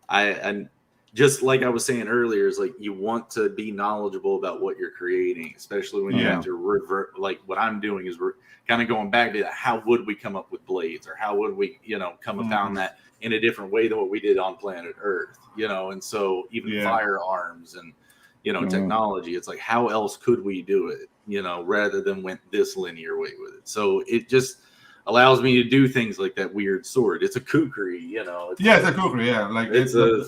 Speaker 3: And just like I was saying earlier, is like you want to be knowledgeable about what you're creating, especially when you have to revert. Like what I'm doing is we're kind of going back to how would we come up with blades, or how would we, you know, come upon that in a different way than what we did on planet Earth, you know. And so even firearms and, you know, technology, it's like, how else could we do it, you know, rather than went this linear way with it. So it just allows me to do things like that weird sword. It's a kukri, you know.
Speaker 2: It's a kukri, like
Speaker 3: it's a,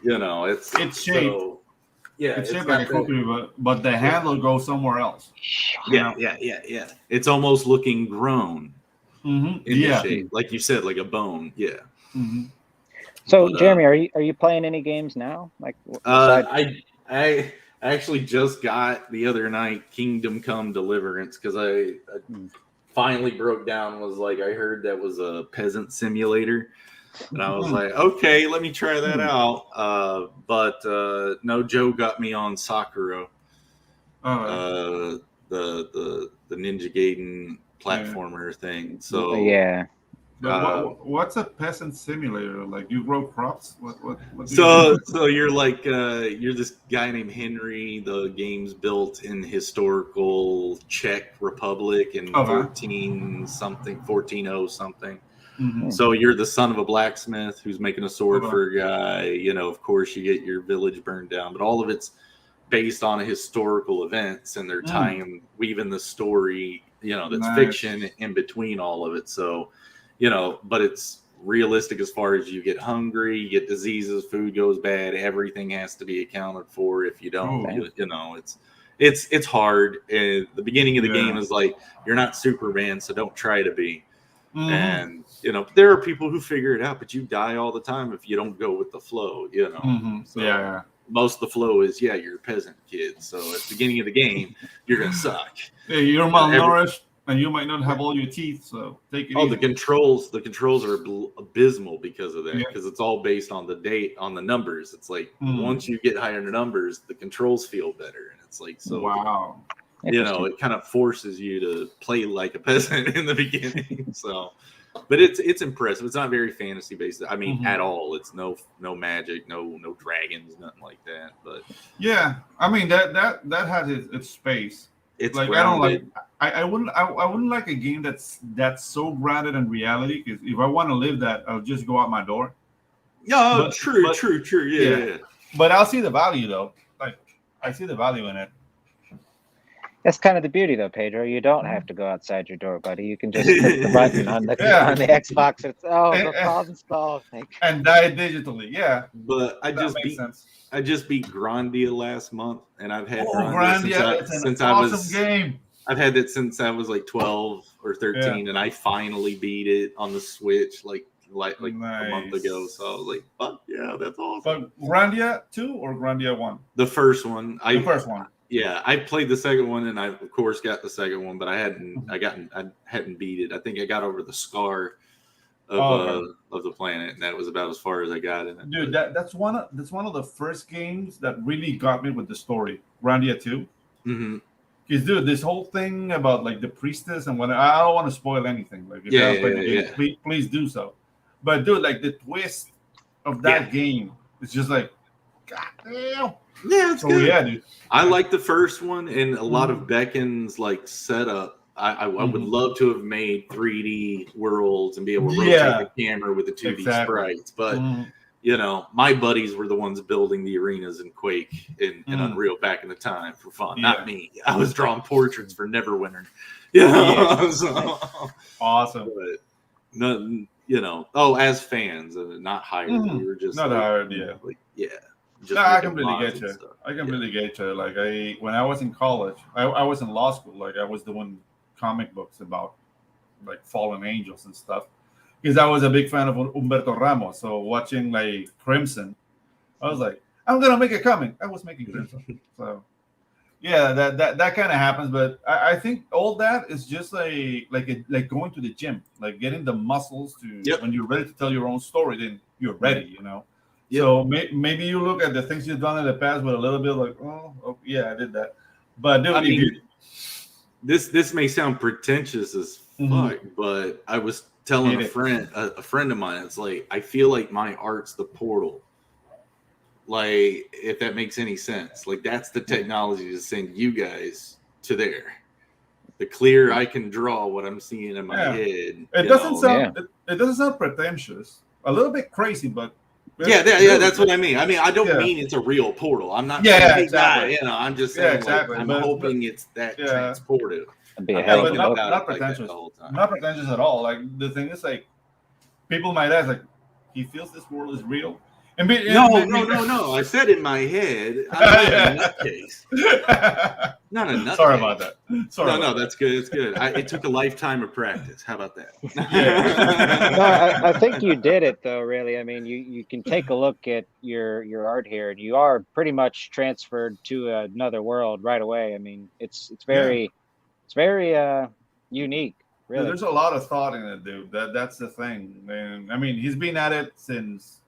Speaker 3: you know, it's shaped. So,
Speaker 2: it's shaped like a kukri, but the handle goes somewhere else.
Speaker 3: Yeah. It's almost looking grown in the shape, like you said, like a bone. Yeah.
Speaker 1: So, Jeremy, are you playing any games now? Like,
Speaker 3: I actually just got the other night Kingdom Come Deliverance, because I finally broke down. Was like, I heard that was a peasant simulator, and I was like, okay, let me try that out. But no, Joe got me on Sakura, the Ninja Gaiden platformer thing. So
Speaker 2: But what's a peasant simulator? Like, you grow crops? What
Speaker 3: so you're like you're this guy named Henry. The game's built in historical Czech Republic in 14 something. So you're the son of a blacksmith who's making a sword for a guy. You know, of course, you get your village burned down, but all of it's based on historical events, and they're weaving the story, you know, that's fiction in between all of it. So, you know, but it's realistic as far as you get hungry, you get diseases, food goes bad, everything has to be accounted for. If you don't, you know, it's hard. And the beginning of the game is like, you're not Superman, so don't try to be. And, you know, there are people who figure it out, but you die all the time if you don't go with the flow, you know. So most of the flow is, you're a peasant kid. So at the beginning of the game, you're going to suck.
Speaker 2: Yeah, you're malnourished. And you might not have all your teeth, so take it easy.
Speaker 3: The controls are abysmal because of that, because it's all based on the date, on the numbers. It's like once you get higher numbers, the controls feel better, and it's like, so you know, it kind of forces you to play like a peasant in the beginning. So, but it's impressive. It's not very fantasy based. I mean, at all. It's no magic, no dragons, nothing like that. But
Speaker 2: I mean that has its space.
Speaker 3: It's
Speaker 2: like
Speaker 3: grounded.
Speaker 2: I wouldn't like a game that's so grounded in reality, because if I want to live that, I'll just go out my door.
Speaker 3: True. Yeah.
Speaker 2: But I'll see the value, though. Like, I see the value in it.
Speaker 1: That's kind of the beauty, though, Pedro. You don't have to go outside your door, buddy. You can just click the button on the Xbox. It's the problem solved.
Speaker 2: And die digitally,
Speaker 3: But I just beat Grandia last month, and I've had Grandia since I was
Speaker 2: game.
Speaker 3: I've had it since I was like 12 or 13, and I finally beat it on the Switch like a month ago. So I was like, "Fuck yeah, that's awesome!"
Speaker 2: But Grandia 2 or Grandia 1?
Speaker 3: The first one.
Speaker 2: The first one.
Speaker 3: Yeah, I played the second one, and I of course got the second one, but I hadn't beat it. I think I got over the scar of the planet, and that was about as far as I got in it.
Speaker 2: Dude, that's one of the first games that really got me with the story. Grandia 2. Because, dude, this whole thing about like the priestess and what, I don't want to spoil anything. Like, if please do so. But, dude, like the twist of that game, it's just like, God damn.
Speaker 3: Yeah, it's good.
Speaker 2: Yeah, dude.
Speaker 3: I like the first one, and a lot of Beckoned's like setup. I would love to have made 3D worlds and be able to rotate the camera with the 2D sprites, but. You know, my buddies were the ones building the arenas in Quake and Unreal back in the time for fun. Not me. I was drawing portraits for Neverwinter. So,
Speaker 2: awesome.
Speaker 3: But no, you know, as fans, not hired. We were just
Speaker 2: not hired.
Speaker 3: just
Speaker 2: No, I
Speaker 3: making
Speaker 2: completely
Speaker 3: mods
Speaker 2: get
Speaker 3: and
Speaker 2: you.
Speaker 3: stuff.
Speaker 2: I completely get you. Like when I was in college, I was in law school. Like I was doing comic books about like fallen angels and stuff because I was a big fan of Humberto Ramos. So watching like Crimson, I was like, I'm gonna make a comic. I was making Crimson. So yeah, that kind of happens. But I think all that is just like going to the gym, like getting the muscles to
Speaker 3: Yep.
Speaker 2: when you're ready to tell your own story, then you're ready. You know.
Speaker 3: Yep.
Speaker 2: So maybe you look at the things you've done in the past with a little bit like, oh yeah, I did that. But dude,
Speaker 3: I mean,
Speaker 2: if you,
Speaker 3: this may sound pretentious as fuck, but I was telling a friend of mine, it's like I feel like my art's the portal. Like, if that makes any sense, like that's the technology to send you guys to there. The clearer I can draw what I'm seeing in my head.
Speaker 2: it doesn't sound pretentious. A little bit crazy, but
Speaker 3: yeah, that's what I mean. I mean, I don't mean it's a real portal. I'm not saying
Speaker 2: exactly.
Speaker 3: that, I'm just saying
Speaker 2: exactly.
Speaker 3: I'm hoping it's that transportive.
Speaker 1: But
Speaker 2: not pretentious. Not pretentious at all. Like the thing is, like people might ask, like, he feels this world is real.
Speaker 3: No. I said in my head, I'm not a nutcase. Not a nutcase.
Speaker 2: Sorry about that.
Speaker 3: No, that's good. It's good. It took a lifetime of practice. How about that?
Speaker 1: I think you did it though. Really, I mean, you can take a look at your art here, and you are pretty much transferred to another world right away. I mean, it's very unique. Really,
Speaker 2: there's a lot of thought in it, dude. That's the thing. And I mean, he's been at it since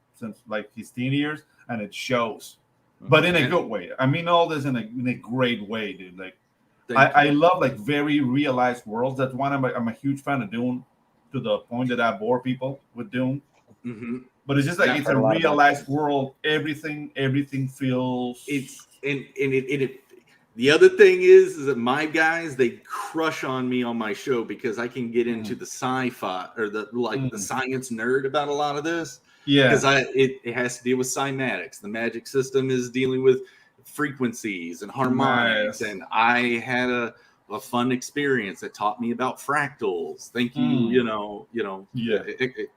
Speaker 2: like his teen years, and it shows, but in a good way. I mean, all this in a great way, dude. Like, I love like very realized worlds. That's why I'm a huge fan of Dune, to the point that I bore people with Dune. But it's just like it's a realized world. Everything feels.
Speaker 3: The other thing is that my guys, they crush on me on my show because I can get into the sci-fi or the science nerd about a lot of this.
Speaker 2: Yeah,
Speaker 3: because it has to deal with cymatics. The magic system is dealing with frequencies and harmonics, and I had a fun experience that taught me about fractals. Thank you,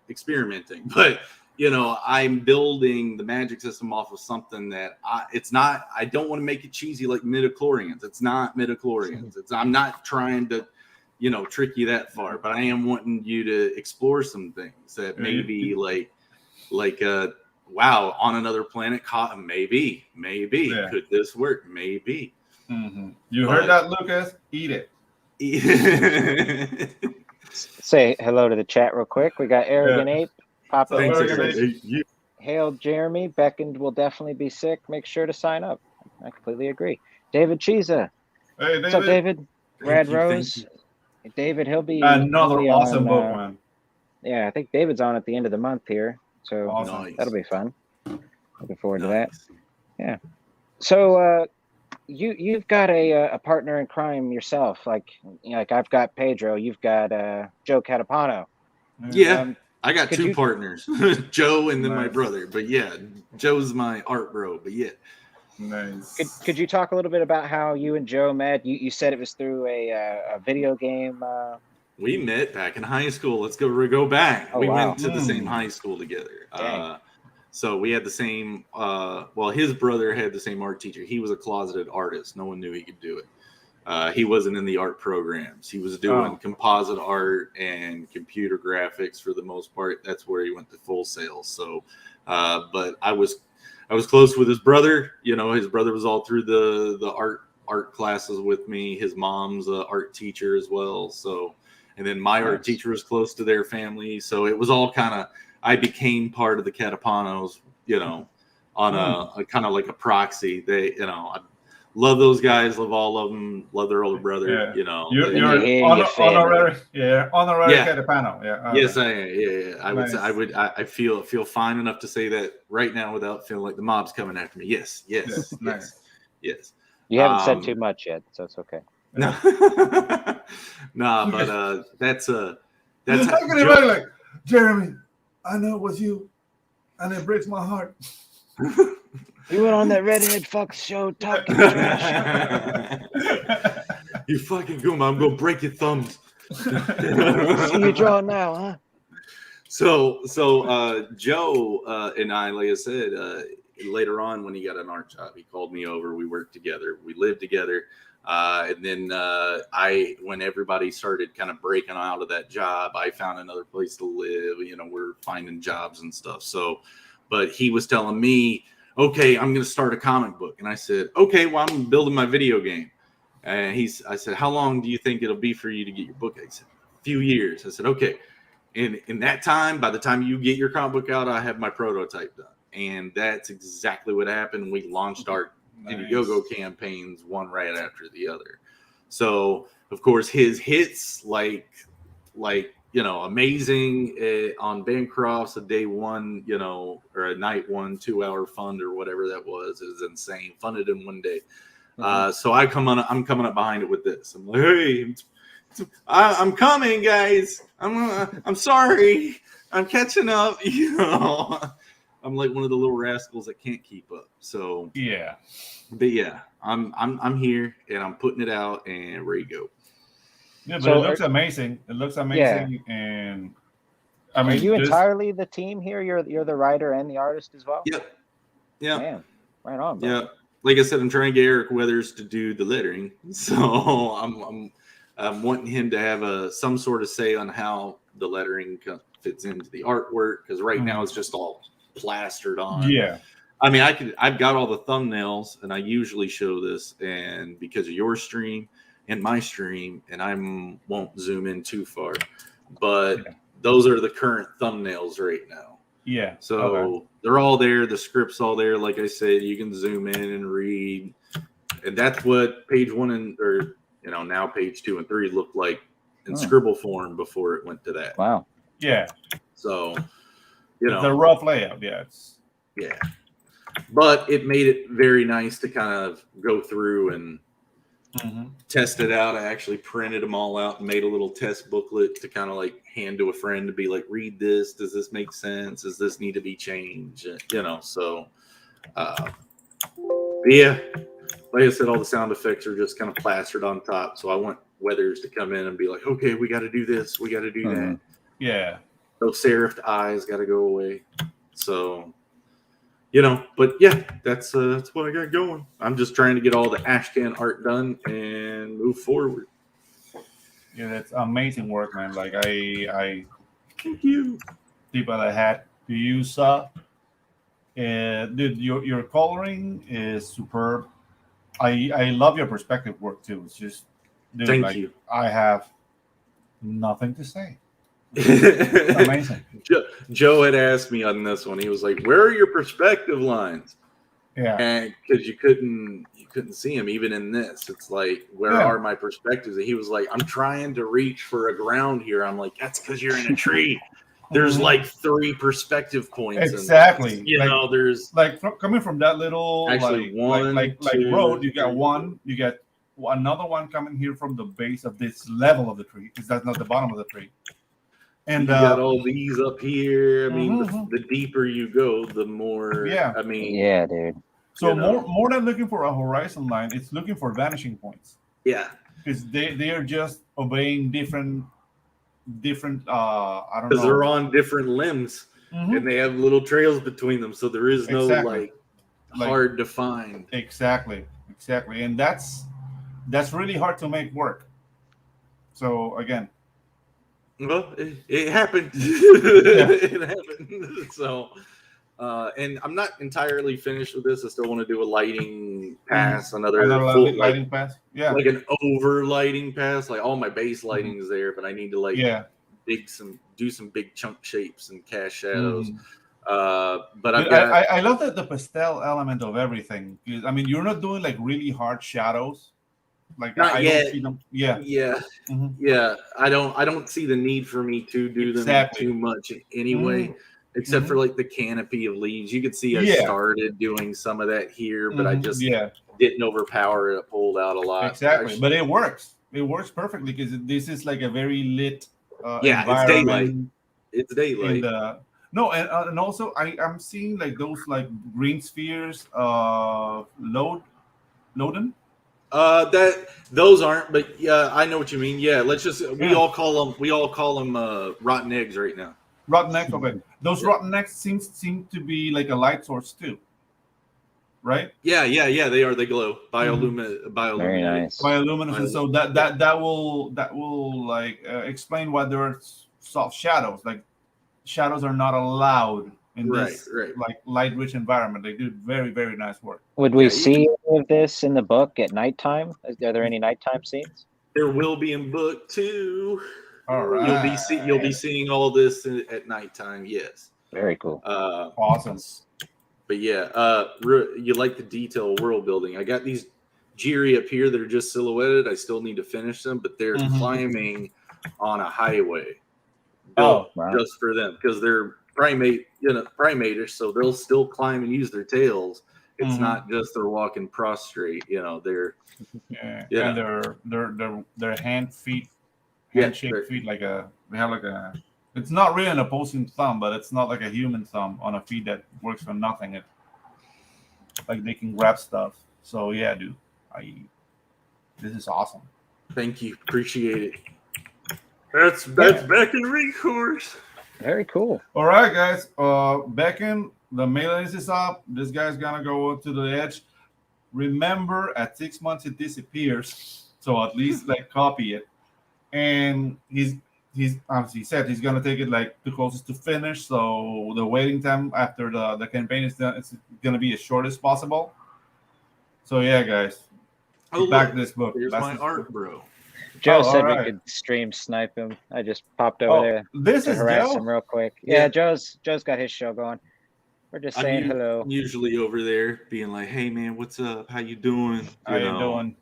Speaker 3: experimenting. But I'm building the magic system off of something that I don't want to make it cheesy like midichlorians. It's not midichlorians. I'm not trying to trick you that far, but I am wanting you to explore some things that maybe wow, on another planet, maybe could this work? Maybe.
Speaker 2: You heard that, Lucas? Eat it.
Speaker 1: Say hello to the chat real quick. We got Arrogant Ape. Papa Hail Jeremy. Beckoned will definitely be sick. Make sure to sign up. I completely agree. David Chiza.
Speaker 2: Hey, David.
Speaker 1: What's up, David? Rad Rose. David, he'll be
Speaker 2: another awesome book, man.
Speaker 1: Yeah, I think David's on at the end of the month here. So that'll be fun. Looking forward to that. Yeah. So you've got a partner in crime yourself. Like I've got Pedro. You've got Joe Catapano.
Speaker 3: Yeah. I got two partners, Joe and then my brother. But yeah, Joe's my art bro. But yeah.
Speaker 2: Nice.
Speaker 1: Could you talk a little bit about how you and Joe met? You said it was through a video game.
Speaker 3: We met back in high school. Let's go back.
Speaker 1: Oh,
Speaker 3: we went to the same high school together. So we had the same. His brother had the same art teacher. He was a closeted artist. No one knew he could do it. He wasn't in the art programs. He was doing composite art and computer graphics for the most part. That's where he went to Full Sail. So, but I was close with his brother. His brother was all through the art classes with me. His mom's an art teacher as well. So, and then my art teacher was close to their family. So it was all kind of, I became part of the Catapanos, on a kind of like a proxy. They, I love those guys, love all of them, love their older brother.
Speaker 2: You're honorary Catapano. Yeah.
Speaker 3: Yes, I am. Yeah. I would say I feel fine enough to say that right now without feeling like the mob's coming after me. Yes.
Speaker 2: Nice.
Speaker 3: Yes.
Speaker 1: You haven't said too much yet, so it's okay.
Speaker 3: No. But that's
Speaker 2: how Joe, like, Jeremy, I know it was you, and it breaks my heart.
Speaker 1: You went on that redhead fuck show talking trash.
Speaker 3: You fucking goomba, I'm gonna break your thumbs.
Speaker 1: See you draw now, huh?
Speaker 3: So Joe and I, like I said, later on when he got an art job, he called me over. We worked together. We lived together. And then when everybody started kind of breaking out of that job, I found another place to live. You know, we're finding jobs and stuff. So, but he was telling me, okay, I'm going to start a comic book. And I said, okay, well, I'm building my video game. And I said, how long do you think it'll be for you to get your book? He said, a few years. I said, okay. And in that time, by the time you get your comic book out, I have my prototype done. And that's exactly what happened. We launched our Indiegogo campaigns one right after the other. So, of course, his hits like amazing on Bancroft's a day one, or a night one 2-hour fund or whatever that was is insane. Funded in one day. So I'm coming up behind it with this. I'm like, hey, I'm coming, guys. I'm sorry. I'm catching up. I'm like one of the little rascals that can't keep up. So
Speaker 2: yeah,
Speaker 3: but yeah, I'm here and I'm putting it out and ready to go.
Speaker 2: Yeah, but it looks amazing. It looks amazing, and I mean,
Speaker 1: are you entirely the team here? You're the writer and the artist as well.
Speaker 3: Yep. Yeah.
Speaker 1: Man, right on. Bro.
Speaker 3: Yeah. Like I said, I'm trying to get Eric Weathers to do the lettering, so I'm wanting him to have some sort of say on how the lettering fits into the artwork, because right now it's just all plastered on.
Speaker 2: Yeah.
Speaker 3: I mean, I've got all the thumbnails, and I usually show this, and because of your stream and my stream, and I won't zoom in too far, but those are the current thumbnails right now.
Speaker 2: Yeah.
Speaker 3: So they're all there. The script's all there. Like I said, you can zoom in and read, and that's what page 1 or now page 2 and 3 looked like in scribble form before it went to that.
Speaker 1: Wow.
Speaker 2: Yeah.
Speaker 3: So
Speaker 2: it's a rough layout. Yeah.
Speaker 3: Yeah. But it made it very nice to kind of go through and test it out. I actually printed them all out and made a little test booklet to kind of like hand to a friend to be like, read this. Does this make sense? Does this need to be changed? So yeah, like I said, all the sound effects are just kind of plastered on top. So I want Weathers to come in and be like, okay, we got to do this. We got to do that.
Speaker 2: Yeah.
Speaker 3: Those serifed eyes got to go away. So, but yeah, that's what I got going. I'm just trying to get all the Ashcan art done and move forward.
Speaker 2: Yeah, that's amazing work, man. Like I
Speaker 3: Thank you.
Speaker 2: tip of the hat to you, dude. Your coloring is superb. I love your perspective work too. It's just, dude,
Speaker 3: Thank you.
Speaker 2: I have nothing to say. Amazing.
Speaker 3: Joe had asked me on this one. He was like, "Where are your perspective lines?"
Speaker 2: Yeah,
Speaker 3: and because you couldn't see him even in this. It's like, where are my perspectives? And he was like, "I'm trying to reach for a ground here." I'm like, "That's because you're in a tree." There's like 3 perspective points.
Speaker 2: Exactly.
Speaker 3: There's
Speaker 2: coming from that little road. You got one. You get another one coming here from the base of this level of the tree, because that's not the bottom of the tree. And
Speaker 3: you got all these up here. I mean, the deeper you go, the more.
Speaker 2: Yeah.
Speaker 3: I mean.
Speaker 1: Yeah, dude.
Speaker 2: So more than looking for a horizon line, it's looking for vanishing points.
Speaker 3: Yeah.
Speaker 2: Because they are just obeying different. I don't know.
Speaker 3: Because they're on different limbs, and they have little trails between them, so there is no like hard to find.
Speaker 2: Exactly. And that's really hard to make work. So again.
Speaker 3: Well, it happened. It happened. So, and I'm not entirely finished with this. I still want to do a lighting pass, another
Speaker 2: lighting pass. Yeah,
Speaker 3: like an over lighting pass. Like all my base lighting is there, but I need to do some big chunk shapes and cast shadows. But
Speaker 2: I love the pastel element of everything. I mean, you're not doing like really hard shadows. Like
Speaker 3: not yet.
Speaker 2: Don't see them.
Speaker 3: Yeah. I don't see the need for me to do them too much anyway, except for like the canopy of leaves. You could see I started doing some of that here, but I just didn't overpower it. It pulled out a lot.
Speaker 2: Exactly, but it works. It works perfectly because this is like a very lit
Speaker 3: it's daylight. It's daylight.
Speaker 2: And also I'm seeing like those like green spheres Loden.
Speaker 3: Those aren't, but yeah, I know what you mean. Yeah, let's just we all call them rotten eggs right now.
Speaker 2: Rotten eggs, okay. Those rotten eggs seem to be like a light source too. right?
Speaker 3: Yeah. They are. They glow. Bioluminescence.
Speaker 1: Very nice.
Speaker 2: Bioluminescence. So that will like explain why there are soft shadows. Like shadows are not allowed in this like light-rich environment. They do very, very nice work.
Speaker 1: Would we see any of this in the book at nighttime? Are there any nighttime scenes?
Speaker 3: There will be in book 2.
Speaker 2: All right.
Speaker 3: You'll be seeing all this at nighttime. Yes.
Speaker 1: Very cool.
Speaker 2: Awesome.
Speaker 3: But yeah, you like the detail world building. I got these Jiri up here that are just silhouetted. I still need to finish them, but they're climbing on a highway.
Speaker 1: Oh, wow.
Speaker 3: Just for them, because they're primate-ish, so they'll still climb and use their tails. It's not just they're walking prostrate. They're
Speaker 2: and their handshaped feet, like they have like a. It's not really an opposing thumb, but it's not like a human thumb on a feet that works for nothing. It like they can grab stuff. So yeah, dude, this is awesome.
Speaker 3: Thank you, appreciate it. That's back in recourse.
Speaker 1: Very cool.
Speaker 2: All right, guys. Beckon, the mailing list is up. This guy's gonna go to the edge. Remember, at 6 months it disappears. So at least like copy it. And he's as he said, he's gonna take it like the closest to finish. So the waiting time after the campaign is done, it's gonna be as short as possible. So yeah, guys. Back this book.
Speaker 3: Here's my art, bro.
Speaker 1: Joe said we could stream snipe him. I just popped over there
Speaker 2: this
Speaker 1: to
Speaker 2: is
Speaker 1: harass
Speaker 2: Joe?
Speaker 1: him real quick. Yeah, Joe's got his show going. We're just saying hello.
Speaker 3: I'm usually over there being like, "Hey man, what's up? How you doing?
Speaker 2: How you doing?"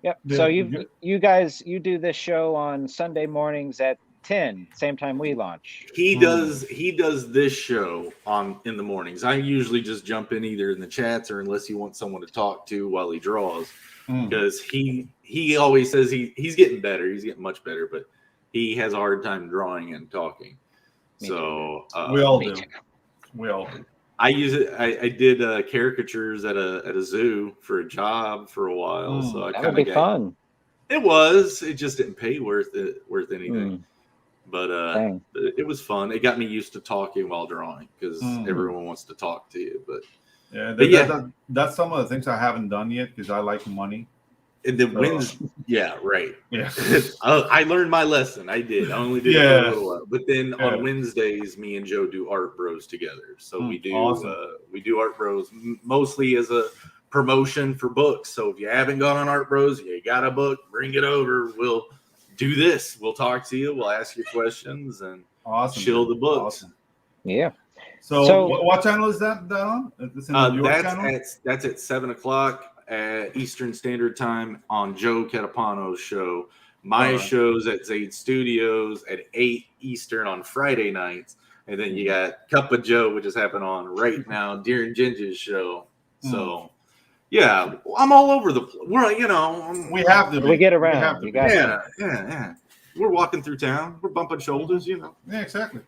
Speaker 1: Yep. So you guys do this show on Sunday mornings at 10, same time we launch.
Speaker 3: He does this show in the mornings. I usually just jump in either in the chats or unless you want someone to talk to while he draws. Because he always says he's getting better. He's getting much better, but he has a hard time drawing and talking.
Speaker 1: Me
Speaker 3: so
Speaker 2: we all do. We all do.
Speaker 3: I use it. I did caricatures at a zoo for a job for a while. So
Speaker 1: that would be fun.
Speaker 3: It was. It just didn't pay worth anything. But it was fun. It got me used to talking while drawing because everyone wants to talk to you. But
Speaker 2: that's some of the things I haven't done yet because I like money.
Speaker 3: And then right. Yeah. I learned my lesson. I did. I only did it for a little while. But then on Wednesdays, me and Joe do Art Bros together. So we do Art Bros mostly as a promotion for books. So if you haven't gone on Art Bros, you got a book, bring it over. We'll do this. We'll talk to you. We'll ask you questions and chill the books.
Speaker 2: Awesome.
Speaker 1: Yeah.
Speaker 2: So what channel is that on?
Speaker 3: That's at 7:00 at Eastern Standard Time on Joe Catapano's show. My show's at ZADE Studios at 8 Eastern on Friday nights. And then you got Cup of Joe, which is happening on right now, during Ginge's show. So, yeah, I'm all over the place.
Speaker 2: We have to.
Speaker 1: We get around.
Speaker 3: Yeah. We're walking through town. We're bumping shoulders,
Speaker 2: Yeah, exactly.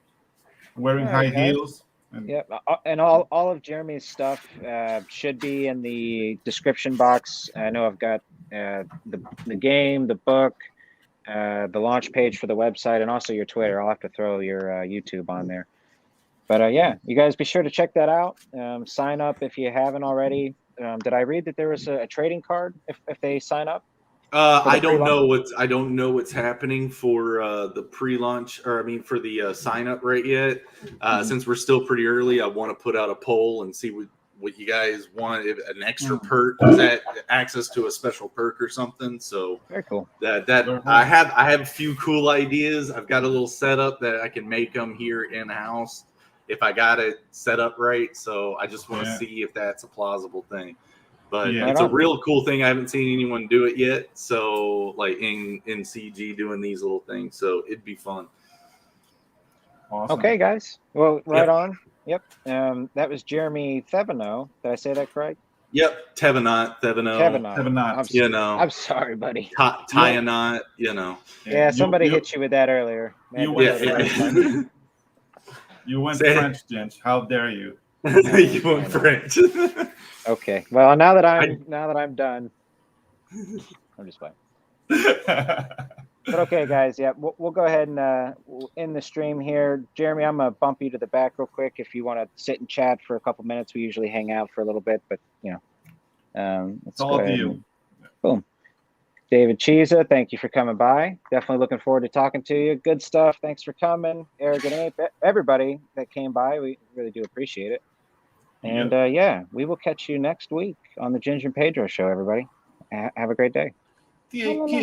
Speaker 2: Wearing high heels.
Speaker 1: And all of Jeremy's stuff should be in the description box. I know I've got the game, the book, the launch page for the website, and also your Twitter. I'll have to throw your YouTube on there. But you guys be sure to check that out. Sign up if you haven't already. Did I read that there was a trading card if they sign up?
Speaker 3: I don't know what's happening for the pre-launch, or for the sign up right yet. Since we're still pretty early, I want to put out a poll and see what you guys want. If an extra perk, is that access to a special perk or something? So
Speaker 1: very cool.
Speaker 3: I have a few cool ideas. I've got a little setup that I can make them here in house if I got it set up right. So I just want to see if that's a plausible thing. But it's a real cool thing. I haven't seen anyone do it yet. So, like in CG doing these little things. So it'd be fun.
Speaker 2: Awesome.
Speaker 1: Okay, guys. Well, on. Yep. That was Jeremy Thevenot. Did I say that correct?
Speaker 3: Yep. Thevenot.
Speaker 1: I'm sorry, buddy.
Speaker 3: Thevenot.
Speaker 1: Yeah, somebody hit you with that earlier.
Speaker 2: You went French, Ginge. How dare you?
Speaker 3: You went French.
Speaker 1: Okay. Well, now that I'm done, I'm just playing. But okay, guys, yeah, we'll go ahead and we'll end the stream here. Jeremy, I'm gonna bump you to the back real quick if you want to sit and chat for a couple minutes. We usually hang out for a little bit, but let's
Speaker 2: all
Speaker 1: go
Speaker 2: up to
Speaker 1: ahead.
Speaker 2: you.
Speaker 1: And, boom. David Chiesa, thank you for coming by. Definitely looking forward to talking to you. Good stuff. Thanks for coming, Arrogant Ape. Everybody that came by, we really do appreciate it. And we will catch you next week on the Ginge and Pedro show. Everybody, have a great day.
Speaker 2: Take care.